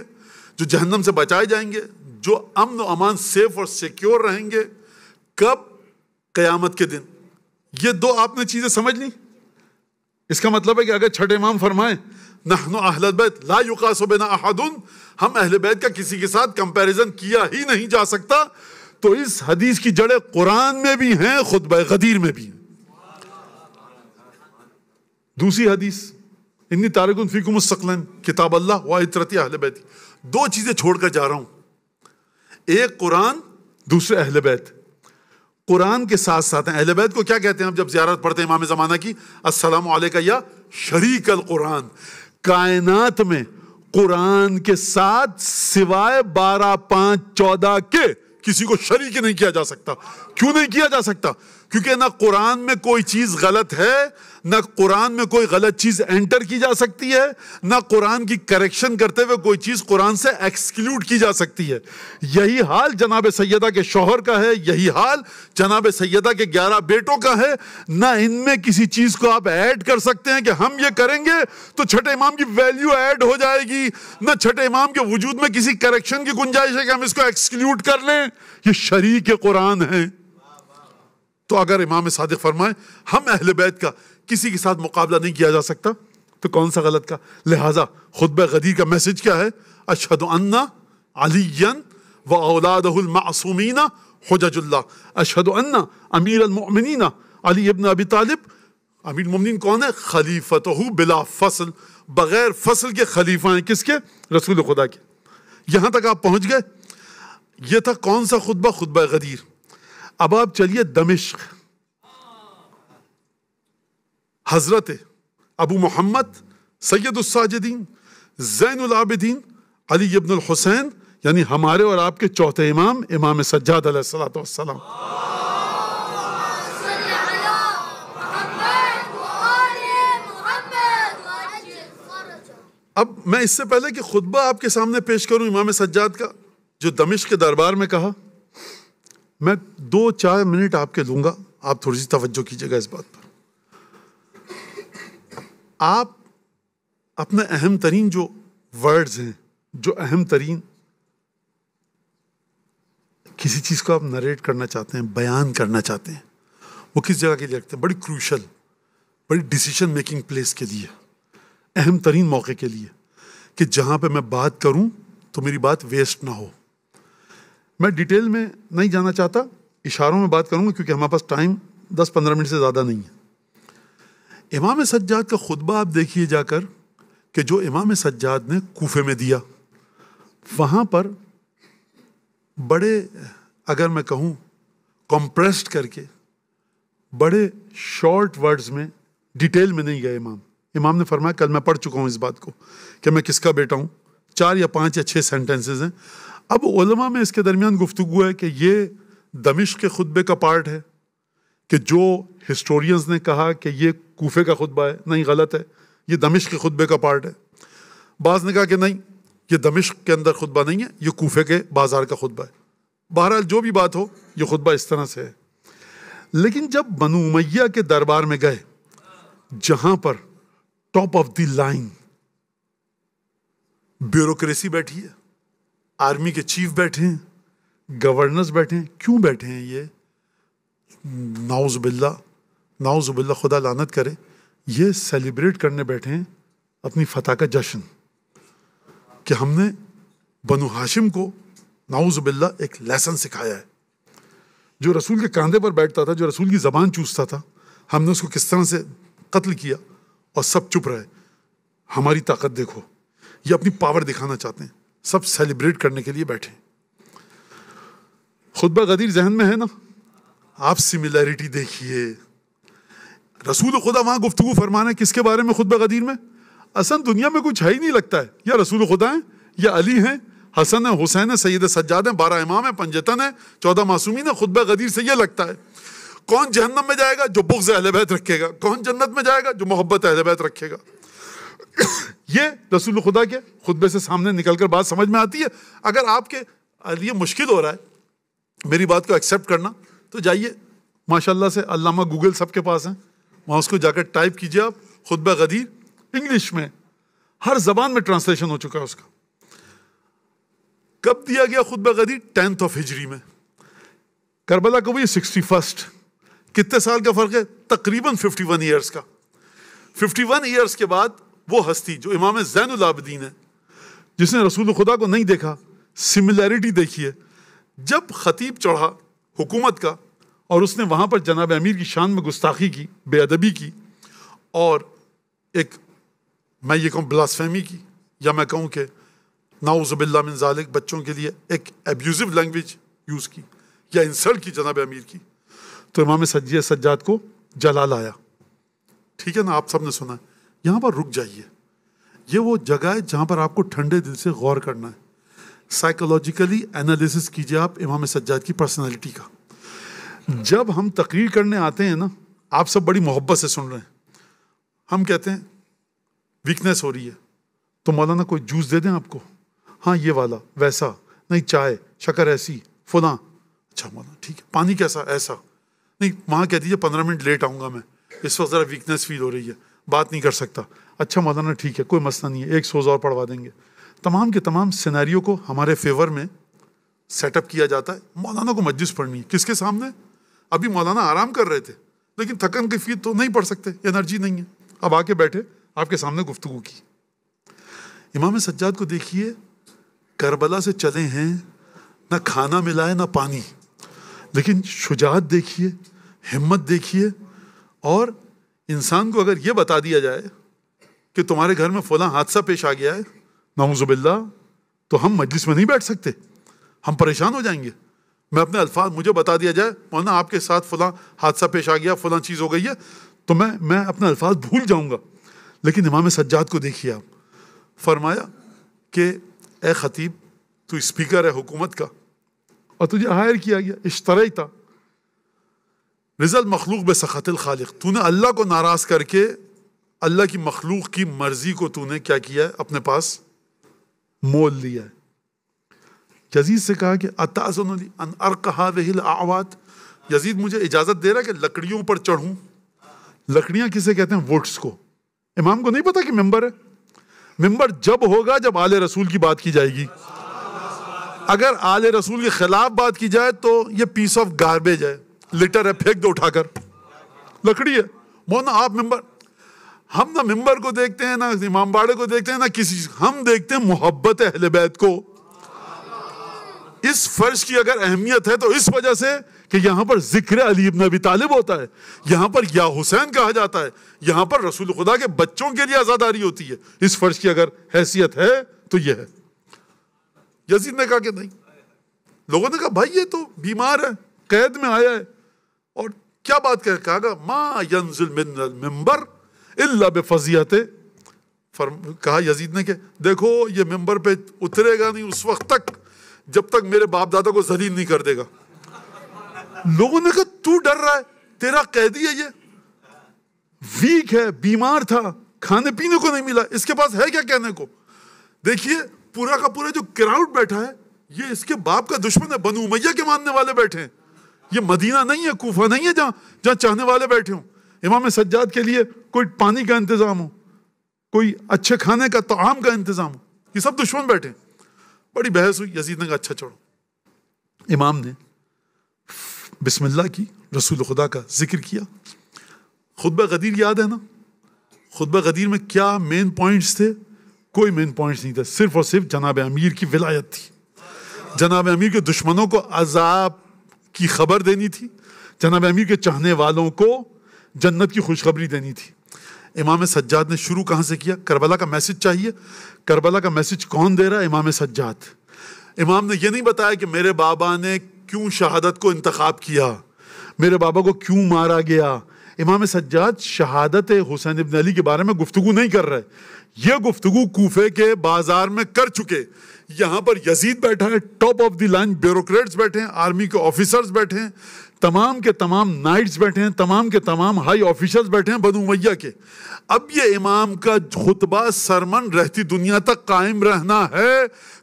A: جو جہنم سے بچائے جائیں گے، جو امن و امان سیف اور سیکیور رہیں گے۔ کب؟ قیامت کے دن۔ یہ دو آپ نے چیزیں سمجھ لی۔ اس کا مطلب ہے کہ اگر چھٹے امام فرمائیں نحن اہل البیت لا یقاس بنا احد، ہم اہل بیت کا کسی کے ساتھ کمپیریزن کیا ہی نہیں جا سکتا، تو اس حدیث کی جڑیں قرآن میں بھی ہیں، خطبہ غدیر میں بھی ہیں۔ دوسری حدیث انی تارک فیکم الثقلین کتاب اللہ و عترتی اہل بیت، دو چیزیں چھوڑ کر جا رہا ہوں، ایک قرآن، دوسرے اہل بیت۔ قرآن کے ساتھ ساتھ ہیں اہل بیت کو کیا کہتے ہیں؟ ہم جب زیارت پڑھتے ہیں امام زمانہ کی، السلام علیکہ یا شریک القرآن، کائنات میں قرآن کے ساتھ سوائے 12 5 14 کے کسی کو شریک نہیں کیا جا سکتا۔ کیوں نہیں کیا جا سکتا؟ کیونکہ نہ قرآن میں کوئی چیز غلط ہے، نہ قرآن میں کوئی غلط چیز انٹر کی جا سکتی ہے، نہ قرآن کی کریکشن کرتے ہوئے کوئی چیز قرآن سے ایکسکلوڈ کی جا سکتی ہے۔ یہی حال جناب سیدہ کے شوہر کا ہے، یہی حال جناب سیدہ کے 11 بیٹوں کا ہے، نہ ان میں کسی چیز کو آپ ایڈ کر سکتے ہیں کہ ہم یہ کریں گے تو چھٹے امام کی ویلیو ایڈ ہو جائے گی، نہ چھٹے امام کے وجود میں کسی کریکشن کی گنجائش ہے کہ ہم اس کو ایکسکلوڈ کر لیں۔ یہ شریک قرآن ہے۔ تو اگر امام صادق فرمائے ہم اہل بیت کا کسی کے ساتھ مقابلہ نہیں کیا جا سکتا تو کون سا غلط کا؟ لہٰذا خطبہ غدیر کا میسج کیا ہے؟ اشہد ان علیٰ و اولادہ المعصومین حجج اللہ، اشہد ان امیر المؤمنین علی ابن ابی طالب، امیر المؤمنین کون ہے؟ خلیفتہ بلا فصل، بغیر فصل کے خلیفہ ہیں، کس کے؟ رسول خدا کے۔ یہاں تک آپ پہنچ گئے۔ یہ تھا کون سا خطبہ؟ خطبہ غدیر۔ اب آپ چلیے دمشق۔ حضرت ابو محمد سید الساجدین زین العابدین علی ابن الحسین، یعنی ہمارے اور آپ کے چوتھے امام، امام سجاد علیہ الصلوۃ والسلام. اب میں اس سے پہلے کہ خطبہ آپ کے سامنے پیش کروں امام سجاد کا جو دمشق کے دربار میں کہا، میں 2-4 منٹ آپ کے لوں گا. آپ تھوڑی سی توجہ کیجیے گا اس بات پر. آپ اپنے اہم ترین جو ورڈز ہیں، جو اہم ترین کسی چیز کو آپ نریٹ کرنا چاہتے ہیں، بیان کرنا چاہتے ہیں، وہ کس جگہ کے لیے رکھتے ہیں؟ بڑی کروشل، بڑی ڈیسیشن میکنگ پلیس کے لیے، اہم ترین موقع کے لیے، کہ جہاں پہ میں بات کروں تو میری بات ویسٹ نہ ہو. میں ڈیٹیل میں نہیں جانا چاہتا، اشاروں میں بات کروں گا کیونکہ ہمارے پاس ٹائم 10-15 منٹ سے زیادہ نہیں ہے. امام سجاد کا خطبہ آپ دیکھیے جا کر کہ جو امام سجاد نے کوفے میں دیا، وہاں پر بڑے، اگر میں کہوں کمپریسڈ کر کے، بڑے شارٹ ورڈز میں، ڈیٹیل میں نہیں گئے. امام نے فرمایا، کل میں پڑھ چکا ہوں اس بات کو کہ میں کس کا بیٹا ہوں. 4 یا 5 یا 6 سینٹنسز ہیں. اب علماء میں اس کے درمیان گفتگو ہے کہ یہ دمشق کے خطبے کا پارٹ ہے، کہ جو ہسٹورینز نے کہا کہ یہ کوفے کا خطبہ ہے، نہیں، غلط ہے، یہ دمشق کے خطبے کا پارٹ ہے. بعض نے کہا کہ نہیں، یہ دمشق کے اندر خطبہ نہیں ہے، یہ کوفے کے بازار کا خطبہ ہے. بہرحال جو بھی بات ہو، یہ خطبہ اس طرح سے ہے. لیکن جب بنو امیہ کے دربار میں گئے، جہاں پر top of the line bureaucracy بیٹھی ہے، آرمی کے چیف بیٹھے ہیں، گورنرز بیٹھے ہیں. کیوں بیٹھے ہیں یہ؟ نعوذ باللہ، خدا لعنت کرے، یہ سیلیبریٹ کرنے بیٹھے ہیں اپنی فتح کا جشن، کہ ہم نے بنو ہاشم کو نعوذ باللہ ایک لیسن سکھایا ہے. جو رسول کے کاندھے پر بیٹھتا تھا، جو رسول کی زبان چوستا تھا، ہم نے اس کو کس طرح سے قتل کیا اور سب چپ رہے. ہماری طاقت دیکھو. یہ اپنی پاور دکھانا چاہتے ہیں، سب سیلیبریٹ کرنے کے لیے بیٹھے. خطبہ غدیر ذہن میں ہے نا؟ آپ سملیرٹی دیکھیے. رسول خدا وہاں گفتگو فرمانا ہے کس کے بارے میں خطبہ غدیر میں؟ اصلا دنیا میں کچھ ہے ہی نہیں لگتا ہے. یا رسول خدا ہیں، یا علی ہیں، حسن ہیں، حسین ہیں، سید سجاد ہیں، 12 امام ہیں، پنجتن ہیں، 14 معصومین ہیں. خطبہ غدیر سے یہ لگتا ہے کون جہنم میں جائے گا؟ جو بغض اہل بیت رکھے گا. کون جنت میں جائے گا؟ جو محبت اہل بیت رکھے گا. یہ رسول خدا کے خطبے سے سامنے نکل کر بات سمجھ میں آتی ہے. اگر آپ کے لیے مشکل ہو رہا ہے میری بات کو ایکسیپٹ کرنا، تو جائیے، ماشاءاللہ سے علامہ گوگل سب کے پاس ہیں، وہاں اس کو جا کر ٹائپ کیجیے آپ، خطبہ غدیر، انگلش میں ہر زبان میں ٹرانسلیشن ہو چکا ہے اس کا. کب دیا گیا خطبہ غدیر؟ 10 ہجری میں. کربلا کو بھی 61. کتنے سال کا فرق ہے؟ تقریباً 51 ایئرس کا. 51 ایئرس کے بعد وہ ہستی جو امام زین العابدین ہے، جس نے رسول خدا کو نہیں دیکھا، سملیرٹی دیکھیے. جب خطیب چڑھا حکومت کا اور اس نے وہاں پر جناب امیر کی شان میں گستاخی کی، بے ادبی کی، اور ایک، میں یہ کہوں بلاسفیمی کی، یا میں کہوں کہ نعوذ باللہ من ذالک، بچوں کے لیے ایک ایبیوزو لینگویج یوز کی یا انسلٹ کی جناب امیر کی، تو امام سجاد کو جلال آیا. ٹھیک ہے نا؟ آپ سب نے سنا ہے. یہاں پر رک جائیے. یہ وہ جگہ ہے جہاں پر آپ کو ٹھنڈے دل سے غور کرنا ہے. سائیکولوجیکلی انالیسس کیجیے آپ امام سجاد کی پرسنالٹی کا. جب ہم تقریر کرنے آتے ہیں نا، آپ سب بڑی محبت سے سن رہے ہیں، ہم کہتے ہیں ویکنیس ہو رہی ہے تو مولانا کوئی جوس دے دیں آپ کو؟ ہاں یہ والا، ویسا نہیں، چائے، شکر ایسی، فلاں. اچھا مولانا ٹھیک ہے. پانی کیسا؟ ایسا. نہیں، وہاں کہہ دیجیے 15 منٹ لیٹ آؤں گا میں، اس وقت ذرا ویکنیس فیل ہو رہی ہے، بات نہیں کر سکتا. اچھا مولانا ٹھیک ہے، کوئی مسئلہ نہیں ہے، ایک سوز اور پڑھوا دیں گے. تمام کے تمام سینیریو کو ہمارے فیور میں سیٹ اپ کیا جاتا ہے. مولانا کو مجلس پڑھنی ہے، کس کے سامنے؟ ابھی مولانا آرام کر رہے تھے، لیکن تھکن کی فیل تو نہیں پڑھ سکتے، انرجی نہیں ہے. اب آ کے بیٹھے، آپ کے سامنے گفتگو کی. امام سجاد کو دیکھیے، کربلا سے چلے ہیں، نہ کھانا ملا ہے نہ پانی، لیکن شجاعت دیکھیے، ہمت دیکھیے. اور انسان کو اگر یہ بتا دیا جائے کہ تمہارے گھر میں فلاں حادثہ پیش آ گیا ہے، نعوذ باللہ، تو ہم مجلس میں نہیں بیٹھ سکتے، ہم پریشان ہو جائیں گے. میں اپنے الفاظ، مجھے بتا دیا جائے مولانا آپ کے ساتھ فلاں حادثہ پیش آ گیا، فلاں چیز ہو گئی ہے، تو میں اپنے الفاظ بھول جاؤں گا، لیکن امام سجاد کو دیکھیے آپ، فرمایا کہ اے خطیب تو اسپیکر ہے حکومت کا اور تجھے ہائر کیا گیا، اشتریتا رضا المخلوق بسخط الخالق، تو نے اللہ کو ناراض کر کے اللہ کی مخلوق کی مرضی کو تو نے کیا کیا ہے، اپنے پاس مول لیا ہے۔ یزید سے کہا کہ اتأذن لی ان ارق هذه الاعواد، یزید مجھے اجازت دے رہا ہے کہ لکڑیوں پر چڑھوں۔ لکڑیاں کسے کہتے ہیں؟ ووٹس کو۔ امام کو نہیں پتا کہ ممبر ہے؟ ممبر جب ہوگا جب آل رسول کی بات کی جائے گی۔ اگر آل رسول کے خلاف بات کی جائے تو یہ پیس آف گاربیج ہے، لٹر ہے، پھینک دو اٹھا کر، لکڑی ہے۔ مولانا آپ ممبر، ہم نہ ممبر کو دیکھتے ہیں، نہ امام باڑے کو دیکھتے ہیں، نہ کسی، ہم دیکھتے ہیں محبت اہل بیت کو۔ اس فرش کی اگر اہمیت ہے تو اس وجہ سے کہ یہاں پر ذکر علی ابن ابی طالب ہوتا ہے، یہاں پر یا حسین کہا جاتا ہے، یہاں پر رسول خدا کے بچوں کے لیے عزاداری ہوتی ہے۔ اس فرش کی اگر حیثیت ہے تو یہ ہے۔ یزید نے کہا کہ نہیں، لوگوں نے کہا بھائی یہ تو بیمار ہے، قید میں آیا ہے، اور کیا بات کرے؟ کہا ما ینزل من المنبر الا بفضیحت، کہا یزید نے کہ دیکھو یہ ممبر پہ اترے گا نہیں اس وقت تک جب تک میرے باپ دادا کو ذلیل نہیں کر دے گا۔ لوگوں نے کہا تو ڈر رہا ہے، تیرا قیدی ہے، یہ ویک ہے، بیمار تھا، کھانے پینے کو نہیں ملا، اس کے پاس ہے کیا کہنے کو؟ دیکھیے پورا کا پورا جو کراؤڈ بیٹھا ہے یہ اس کے باپ کا دشمن ہے، بنو امیہ کے ماننے والے بیٹھے ہیں۔ یہ مدینہ نہیں ہے، کوفہ نہیں ہے جہاں چاہنے والے بیٹھے ہوں۔ امام سجاد کے لیے کوئی پانی کا انتظام ہو، کوئی اچھے کھانے کا طعام کا انتظام ہو، یہ سب دشمن بیٹھے۔ بڑی بحث ہوئی، یزید نے کہا اچھا چھوڑو۔ امام نے بسم اللہ کی، رسول خدا کا ذکر کیا۔ خطبہ غدیر یاد ہے نا؟ خطبہ غدیر میں کیا مین پوائنٹس تھے؟ کوئی مین پوائنٹس نہیں تھے، صرف اور صرف جناب امیر کی ولایت تھی، جناب امیر کے دشمنوں کو عذاب کی خبر دینی تھی، جناب امیر کے چاہنے والوں کو جنت کی خوشخبری دینی تھی۔ امام سجاد نے شروع کہاں سے کیا؟ کربلا کا میسج چاہیے، کربلا کا میسج کون دے رہا ہے؟ امام سجاد۔ امام نے یہ نہیں بتایا کہ میرے بابا نے کیوں شہادت کو انتخاب کیا، میرے بابا کو کیوں مارا گیا۔ امام سجاد شہادت حسین ابن علی کے بارے میں گفتگو نہیں کر رہے، یہ گفتگو کوفے کے بازار میں کر چکے۔ یہاں پر یزید بیٹھا ہے، top of the line bureaucrats بیٹھے ہیں، آرمی کے آفیسرز بیٹھے ہیں، تمام کے تمام نائٹس بیٹھے ہیں، تمام کے تمام ہائی آفیسرز بیٹھے ہیں بنو امیہ کے۔ اب یہ امام کا خطبہ سرمن رہتی دنیا تک قائم رہنا ہے،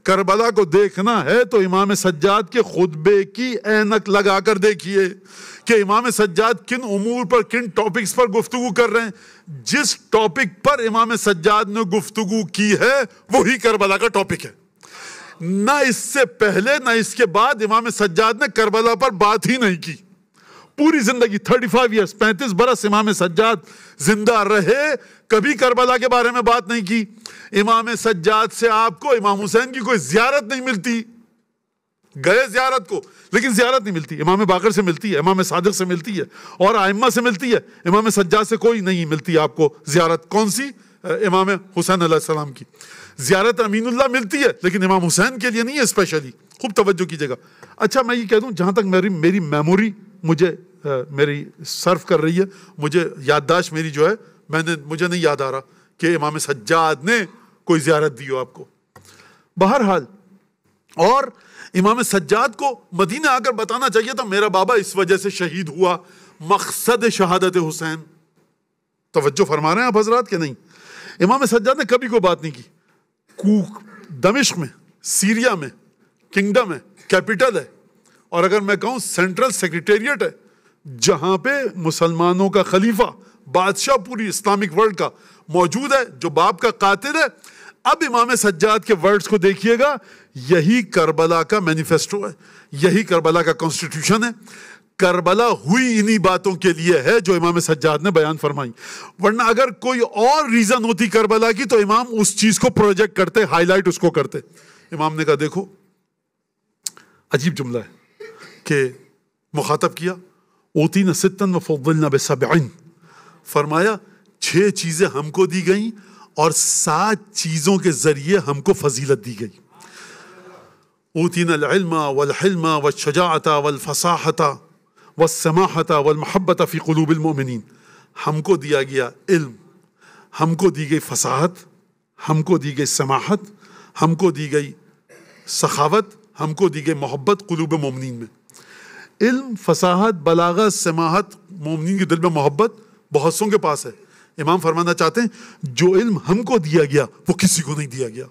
A: کربلا کو دیکھنا ہے تو امام سجاد کے خطبے کی اینک لگا کر دیکھیے کہ امام سجاد کن امور پر، کن ٹاپکس پر گفتگو کر رہے ہیں۔ جس ٹاپک پر امام سجاد نے گفتگو کی ہے وہی کربلا کا ٹاپک ہے۔ نہ اس سے پہلے نہ اس کے بعد امام سجاد نے کربلا پر بات ہی نہیں کی۔ پوری زندگی 35 ایئرس، 35 برس امام سجاد زندہ رہے، کبھی کربلا کے بارے میں بات نہیں کی۔ امام سجاد سے آپ کو امام حسین کی کوئی زیارت نہیں ملتی، گئے زیارت کو لیکن زیارت نہیں ملتی۔ امام باقر سے ملتی ہے، امام صادق سے ملتی ہے، اور ائمہ سے ملتی ہے، امام سجاد سے کوئی نہیں ملتی آپ کو زیارت۔ کون سی؟ امام حسین علیہ السلام کی زیارت امین اللہ ملتی ہے، لیکن امام حسین کے لیے نہیں ہے اسپیشلی۔ خوب توجہ کیجیے گا۔ اچھا میں یہ کہہ دوں، جہاں تک میری میموری میری صرف کر رہی ہے، مجھے یادداشت میری جو ہے، مجھے نہیں یاد آ رہا کہ امام سجاد نے کوئی زیارت دی ہو آپ کو۔ بہرحال، اور امام سجاد کو مدینہ آ کر بتانا چاہیے تھا میرا بابا اس وجہ سے شہید ہوا، مقصد شہادت حسین۔ توجہ فرما رہے ہیں آپ حضرات کہ نہیں؟ امام سجاد نے کبھی کوئی بات نہیں کی۔ دمشق میں، سیریا میں کنگڈم ہے، کیپٹل ہے، اور اگر میں کہوں سینٹرل سیکریٹریٹ ہے، جہاں پہ مسلمانوں کا خلیفہ، بادشاہ پوری اسلامک ورلڈ کا موجود ہے، جو باپ کا قاتل ہے۔ اب امام سجاد کے ورڈز کو دیکھیے گا، یہی کربلا کا مینیفیسٹو ہے، یہی کربلا کا کانسٹیٹیوشن ہے۔ کربلا ہوئی انہی باتوں کے لیے ہے جو امام سجاد نے بیان فرمائی، ورنہ اگر کوئی اور ریزن ہوتی کربلا کی تو امام اس چیز کو پروجیکٹ کرتے، ہائی لائٹ اس کو کرتے۔ امام نے کہا دیکھو، عجیب جملہ ہے کہ مخاطب کیا، اوتینا ستن وفضلنا بسبعین، فرمایا 6 چیزیں ہم کو دی گئیں اور 7 چیزوں کے ذریعے ہم کو فضیلت دی گئی۔ اوتینا العلم والحلم والشجاعة والفصاحة والسماحة والمحبة في قلوب المؤمنین، ہم کو دیا گیا علم، ہم کو دی گئی فصاحت، ہم کو دی گئی سماحت، ہم کو دی گئی سخاوت، ہم کو دی گئی محبت قلوب مومنین میں۔ علم، فصاحت، بلاغت، سماحت، مومنین کے دل میں محبت بہت سوں کے پاس ہے۔ امام فرمانا چاہتے ہیں جو علم ہم کو دیا گیا وہ کسی کو نہیں دیا گیا،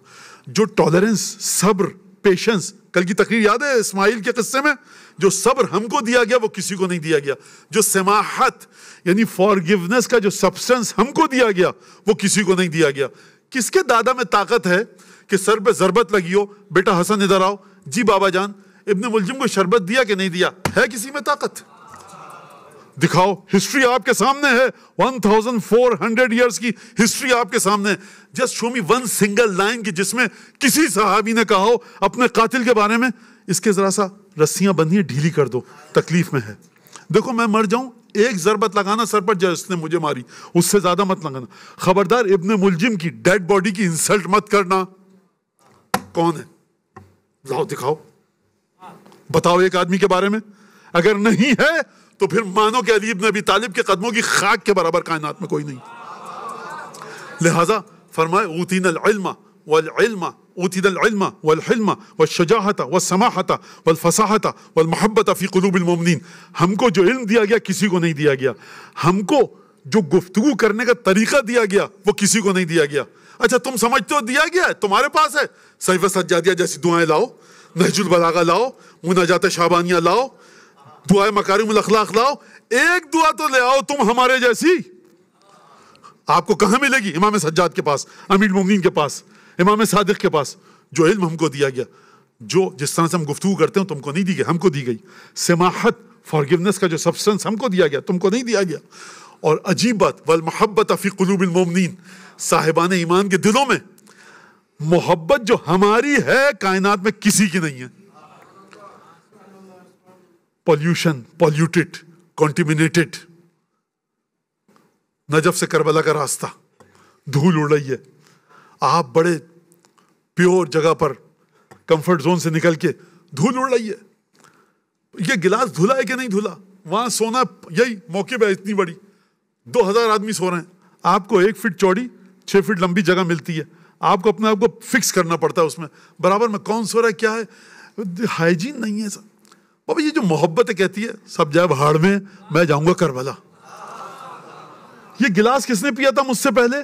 A: جو ٹالرنس، صبر، پیشنس، کل کی تقریر یاد ہے اسماعیل کے قصے میں، جو صبر ہم کو دیا گیا وہ کسی کو نہیں دیا گیا، جو سماحت یعنی فارگیونس کا جو سبسٹنس ہم کو دیا گیا وہ کسی کو نہیں دیا گیا۔ کس کے دادا میں طاقت ہے کہ سر پہ ضربت لگی ہو، بیٹا حسن ادھر آؤ، جی بابا جان ابن ملجم کو شربت دیا کہ نہیں دیا؟ ہے کسی میں طاقت؟ دکھاؤ، ہسٹری آپ کے سامنے ہے، 1400 ایئرس کی ہسٹری آپ کے سامنے ہے۔ جسٹ شو می ون سنگل لائن کی جس میں کسی صحابی نے کہا ہو اپنے قاتل کے بارے میں اس کے ذرا سا رسیاں بندھی ڈھیلی کر دو، تکلیف میں ہے، دیکھو میں مر جاؤں، ایک ضربت لگانا سر پر جس نے مجھے ماری، اس سے زیادہ مت لگانا، خبردار ابن ملجم کی ڈیڈ باڈی کی انسلٹ مت کرنا۔ کون ہے؟ لاؤ دکھاؤ، بتاؤ ایک آدمی کے بارے میں، اگر نہیں ہے تو پھر مانو کہ علی ابن ابی طالب کے قدموں کی خاک کے برابر کائنات میں کوئی نہیں۔ لہذا فرمائے اوتینا العلم والعلم، اوتینا العلم والحلم والشجاعت والسماحت والفصاحت والمحبت فی قلوب المؤمنین، ہم کو جو علم دیا گیا کسی کو نہیں دیا گیا، ہم کو جو گفتگو کرنے کا طریقہ دیا گیا وہ کسی کو نہیں دیا گیا۔ اچھا تم سمجھتے ہو دیا گیا ہے، تمہارے پاس ہے، صحیفہ سجادیہ جیسی دعائیں لاؤ، نہج البلاغہ لاؤ، مناجات شعبانیہ لاؤ، دعائے مکارم الاخلاق لاؤ، ایک دعا تو لے آؤ تم ہمارے جیسی۔ آپ کو کہاں ملے گی؟ امام سجاد کے پاس، امیر المومنین کے پاس، امام صادق کے پاس۔ جو علم ہم کو دیا گیا، جو جس طرح سے ہم گفتگو کرتے ہیں تم کو نہیں دی گئی، ہم کو دی گئی۔ سماحت، فارگیونس کا جو سبسٹنس ہم کو دیا گیا تم کو نہیں دیا گیا۔ اور عجیب بات، والمحبت فی قلوب المؤمنین، صاحبان ایمان کے دلوں میں محبت جو ہماری ہے کائنات میں کسی کی نہیں ہے۔ پولیوشن، پولیوٹڈ، کانٹیمینیٹڈ، نجف سے کربلا کا راستہ، دھول اڑ رہی ہے، آپ بڑے پیور جگہ پر کمفرٹ زون سے نکل کے دھول اڑ رہی ہے، یہ گلاس دھلا ہے کہ نہیں دھلا؟ وہاں سونا یہی موقع ہے، اتنی بڑی 2000 آدمی سو رہے ہیں، آپ کو 1 فٹ چوڑی 6 فٹ لمبی جگہ ملتی ہے، آپ کو اپنے آپ کو فکس کرنا پڑتا ہے اس میں برابر میں کون سو رہا ہے، کیا ہے، ہائیجین نہیں ہے سب۔ بابا یہ جو محبت کہتی ہے سب جائے بہاڑ میں، میں جاؤں گا کربلا۔ یہ گلاس کس نے پیا تھا مجھ سے پہلے؟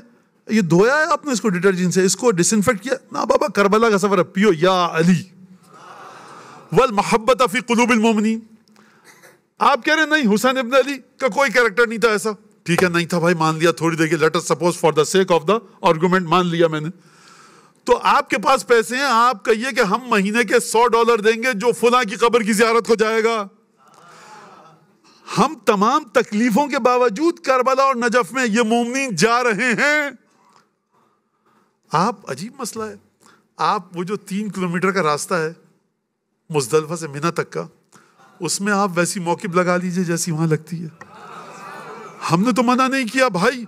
A: یہ دھویا ہے آپ نے اس کو ڈٹرجنٹ سے، اس کو ڈس انفیکٹ کیا؟ نہ بابا، کربلا کا سفر ہے، پیو یا علی۔ والمحبت فی قلوب المؤمنین، آپ کہہ رہے نہیں حسین ابن علی کا کوئی کیریکٹر نہیں تھا ایسا، ٹھیک ہے نہیں تھا بھائی، مان لیا تھوڑی دیر کے، let us suppose for the sake of the argument مان لیا میں نے، تو آپ کے پاس پیسے ہیں، آپ کہیے کہ ہم مہینے کے $100 دیں گے جو فلاں کی قبر کی زیارت کو جائے گا۔ ہم تمام تکلیفوں کے باوجود کربلا اور نجف میں یہ مومنین جا رہے ہیں۔ آپ، عجیب مسئلہ ہے، آپ وہ جو 3 کلومیٹر کا راستہ ہے مزدلفہ سے منی تک کا، اس میں آپ ویسی موقف لگا لیجئے جیسی وہاں لگتی ہے۔ ہم نے تو منع نہیں کیا بھائی،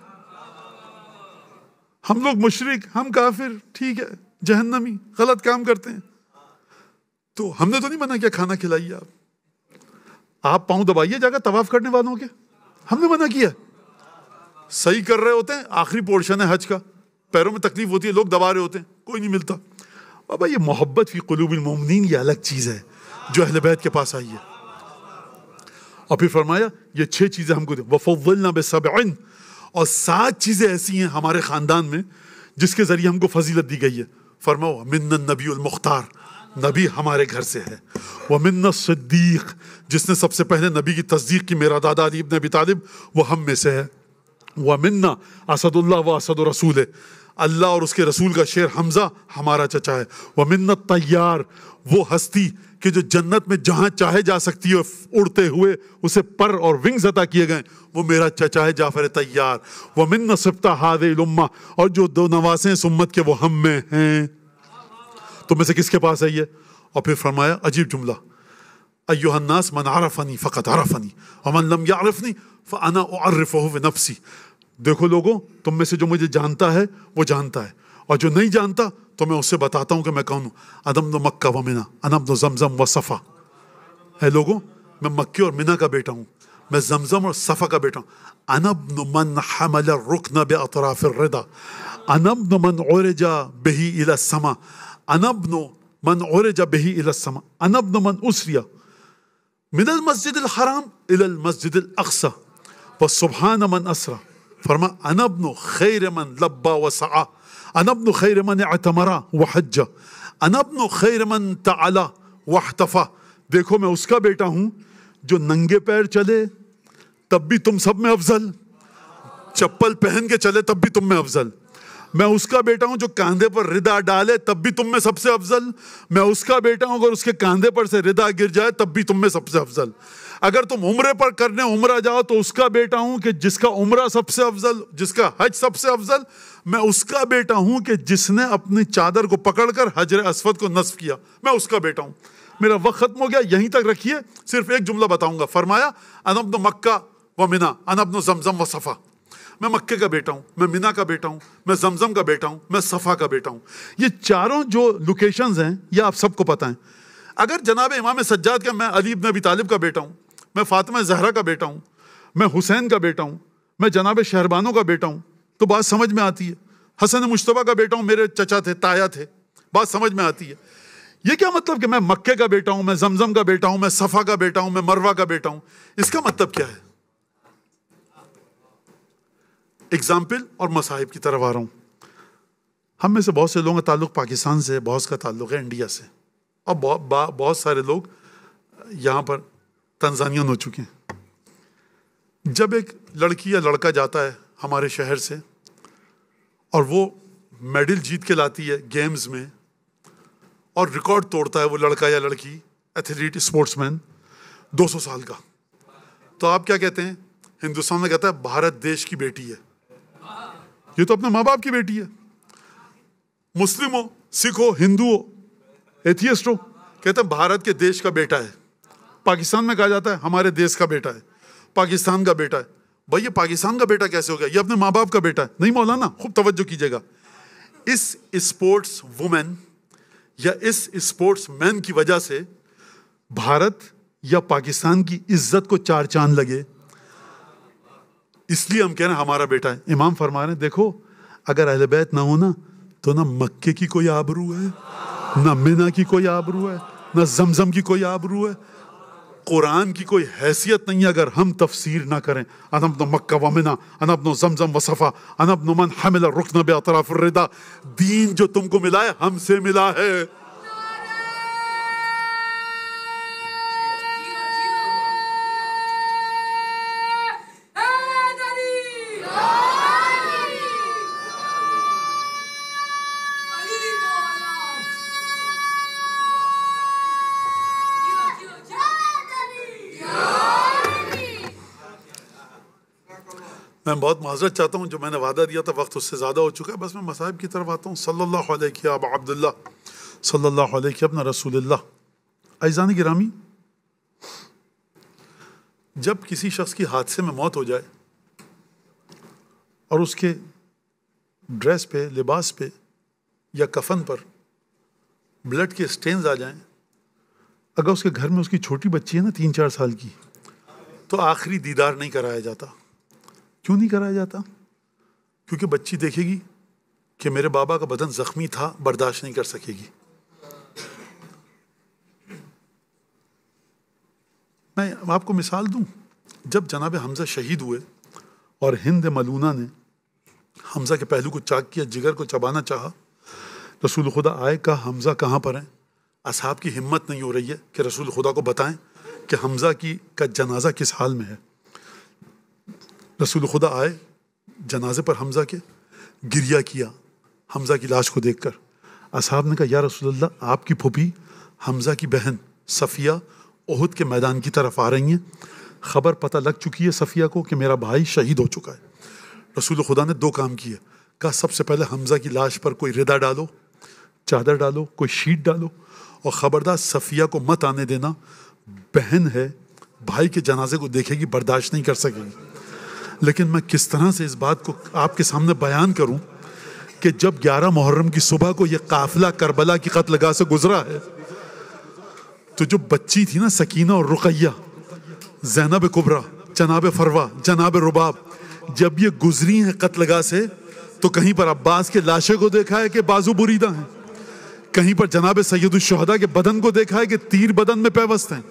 A: ہم لوگ مشرک، ہم کافر، ٹھیک ہے، جہنمی، غلط کام کرتے ہیں، تو ہم نے تو نہیں منع کیا کھانا کھلائیے آپ پاؤں دبائیے جا کر طواف کرنے والوں کے، ہم نے منع کیا؟ صحیح کر رہے ہوتے ہیں، آخری پورشن ہے حج کا، پیروں میں تکلیف ہوتی ہے، لوگ دبا رہے ہوتے ہیں، کوئی نہیں ملتا۔ بابا یہ محبت فی قلوب المؤمنین یہ الگ چیز ہے جو اہل بیت کے پاس آئی ہے۔ اور پھر فرمایا یہ 6 چیزیں ہم کو دیں، وَفَضَّلْنَا بِسَبْعٍ، اور 7 چیزیں ایسی ہیں ہمارے خاندان میں جس کے ذریعے ہم کو فضیلت دی گئی ہے۔ فرماؤ مِنَّ النَّبِيُّ الْمُخْتَارُ، نبی ہمارے گھر سے ہے، وَمِنَّ الصِّدِّيقُ، جس نے سب سے پہلے نبی کی تصدیق کی، میرا دادا علی ابن ابی طالب، وہ ہم میں سے ہے، وَمِنَّ اسد اللہ و اسد رسول، اللہ اور اس کے رسول کا شیر حمزہ ہمارا چچا ہے، وَمِنَّ الطَّيَّارُ، وہ ہستی کہ جو جنت میں جہاں چاہے جا سکتی ہے اڑتے ہوئے، اسے پر اور ونگز عطا کیے گئے، وہ میرا چچا ہے جعفر طیار، وَمِنَّ صِبْطَ هَذِهِ الْأُمَّةِ، اور جو 2 نواسے ہیں اس امت کے وہ ہم میں ہیں۔ تو میں سے کس کے پاس ہے یہ؟ اور پھر فرمایا عجیب جملہ، ایھا الناس من عرفنی فقد عرفنی ومن لم یعرفنی فانا اعرفہ بنفسی، دیکھو لوگوں، تم میں سے جو مجھے جانتا ہے وہ جانتا ہے، اور جو نہیں جانتا تو میں اسے بتاتا ہوں کہ میں کون ہوں۔ انا ابن مکہ و منی، انا ابن زمزم و صفا، ہے لوگوں میں مکے اور منی کا بیٹا ہوں، میں زمزم اور صفا کا بیٹا ہوں. انا ابن من حمل الرکن باطراف الردا، انا ابن من عرج به الى السماء، انا ابن من عرج به الى السماء، انا ابن من اسری من المسجد الحرام الى المسجد الاقصى وسبحان من اسرا. فرما انا ابن خیر من لبا وسعا، انا ابن خیر من اعتمرا وحج، انا ابن خیر من تعالی واحتفا. دیکھو میں اس کا بیٹا ہوں جو ننگے پیر چلے تب بھی تم سب میں افضل، چپل پہن کے چلے تب بھی تم میں افضل. میں اس کا بیٹا ہوں جو کاندھے پر ردا ڈالے تب بھی تم میں سب سے افضل. میں اس کا بیٹا ہوں اگر اس کے کاندھے پر سے ردا گر جائے تب بھی تم میں سب سے افضل. اگر تم عمرے پر کرنے عمرہ جاؤ تو اس کا بیٹا ہوں کہ جس کا عمرہ سب سے افضل، جس کا حج سب سے افضل. میں اس کا بیٹا ہوں کہ جس نے اپنی چادر کو پکڑ کر حجر اسود کو نصب کیا. میں اس کا بیٹا ہوں. میرا وقت ختم ہو گیا، یہیں تک رکھیے. صرف ایک جملہ بتاؤں گا. فرمایا انا ابن مکہ و منا، انا ابن زمزم و صفا. میں مکے کا بیٹا ہوں، میں مینا کا بیٹا ہوں، میں زمزم کا بیٹا ہوں، میں صفا کا بیٹا ہوں. یہ چاروں جو لوکیشنز ہیں یہ آپ سب کو پتہ ہیں. اگر جناب امام سجاد کا میں علی ابن ابی طالب کا بیٹا ہوں، میں فاطمہ زہرا کا بیٹا ہوں، میں حسین کا بیٹا ہوں، میں جناب شہربانوں کا بیٹا ہوں، تو بات سمجھ میں آتی ہے. حسن مجتبیٰ کا بیٹا ہوں، میرے چچا تھے، تایا تھے، بات سمجھ میں آتی ہے. یہ کیا مطلب کہ میں مکے کا بیٹا ہوں، میں زمزم کا بیٹا ہوں، میں صفا کا بیٹا ہوں، میں مروہ کا بیٹا ہوں؟ اس کا مطلب کیا ہے؟ اگزامپل اور مصاحب کی طرف آ رہا ہوں. ہم میں سے بہت سے لوگوں کا تعلق پاکستان سے، بہت کا تعلق ہے انڈیا سے، اور بہت سارے لوگ یہاں پر تنزانین ہو چکے ہیں. جب ایک لڑکی یا لڑکا جاتا ہے ہمارے شہر سے اور وہ میڈل جیت کے لاتی ہے گیمز میں اور ریکارڈ توڑتا ہے وہ لڑکا یا لڑکی، ایتھلیٹ، اسپورٹس مین، 200 سال کا، تو آپ کیا کہتے ہیں؟ ہندوستان میں کہتا ہے بھارت دیش کی بیٹی ہے. یہ تو اپنے ماں باپ کی بیٹی ہے. مسلم ہو، سکھ ہو، ہندو ہو، ایتھیسٹ ہو، کہتے ہیں بھارت کے دیش کا بیٹا ہے. پاکستان میں کہا جاتا ہے ہمارے دیش کا بیٹا ہے، پاکستان کا بیٹا ہے. بھائی یہ پاکستان کا بیٹا کیسے ہو گیا؟ یہ اپنے ماں باپ کا بیٹا ہے. نہیں مولانا، خوب توجہ کیجیے گا. اس اسپورٹس وومن یا اس اسپورٹس مین کی وجہ سے بھارت یا پاکستان کی عزت کو 4 چاند لگے، اس لیے ہم کہہ رہے ہیں ہمارا بیٹا ہے. امام فرما رہے ہیں دیکھو اگر اہل بیت نہ ہونا تو نہ مکے کی کوئی آبرو ہے، نہ مینا کی کوئی آبرو ہے، نہ زمزم کی کوئی آبرو ہے، قرآن کی کوئی حیثیت نہیں ہے اگر ہم تفسیر نہ کریں. انا ابن مکہ و منا، انا ابن زمزم و صفا، انا ابن من حمل الرکن باطراف الردا. دین جو تم کو ملا ہے ہم سے ملا ہے. میں بہت معذرت چاہتا ہوں، جو میں نے وعدہ دیا تھا وقت اس سے زیادہ ہو چکا ہے. بس میں مصائب کی طرف آتا ہوں. صلی اللہ علیہ ابا عبداللہ، صلی اللہ علیہ ابن رسول اللہ. عزیزان گرامی، جب کسی شخص کی حادثے میں موت ہو جائے اور اس کے ڈریس پہ، لباس پہ یا کفن پر بلڈ کے سٹینز آ جائیں، اگر اس کے گھر میں اس کی چھوٹی بچی ہے نا 3-4 سال کی، تو آخری دیدار نہیں کرایا جاتا. کیوں نہیں کرایا جاتا؟ کیونکہ بچی دیکھے گی کہ میرے بابا کا بدن زخمی تھا، برداشت نہیں کر سکے گی. میں آپ کو مثال دوں، جب جناب حمزہ شہید ہوئے اور ہند ملونہ نے حمزہ کے پہلو کو چاک کیا، جگر کو چبانا چاہا، رسول خدا آئے، کہا حمزہ کہاں پر ہیں؟ اصحاب کی ہمت نہیں ہو رہی ہے کہ رسول خدا کو بتائیں کہ حمزہ کا جنازہ کس حال میں ہے. رسول خدا آئے جنازے پر حمزہ کے، گریہ کیا حمزہ کی لاش کو دیکھ کر. اصحاب نے کہا یا رسول اللہ، آپ کی پھوپھی حمزہ کی بہن صفیہ احد کے میدان کی طرف آ رہی ہیں، خبر پتہ لگ چکی ہے صفیہ کو کہ میرا بھائی شہید ہو چکا ہے. رسول خدا نے 2 کام کیے. کہا سب سے پہلے حمزہ کی لاش پر کوئی ردا ڈالو، چادر ڈالو، کوئی شیٹ ڈالو، اور خبردار صفیہ کو مت آنے دینا، بہن ہے، بھائی کے جنازے کو دیکھے گی، برداشت نہیں کر سکے گی. لیکن میں کس طرح سے اس بات کو آپ کے سامنے بیان کروں کہ جب 11 محرم کی صبح کو یہ قافلہ کربلا کی قتل گاہ سے گزرا ہے تو جو بچی تھی نا سکینہ اور رقیہ، زینب کبریٰ جناب فروا، جناب رباب جب یہ گزری ہیں قتل گاہ سے تو کہیں پر عباس کے لاشے کو دیکھا ہے کہ بازو بریدہ ہیں، کہیں پر جناب سید الشہداء کے بدن کو دیکھا ہے کہ تیر بدن میں پیوست ہیں،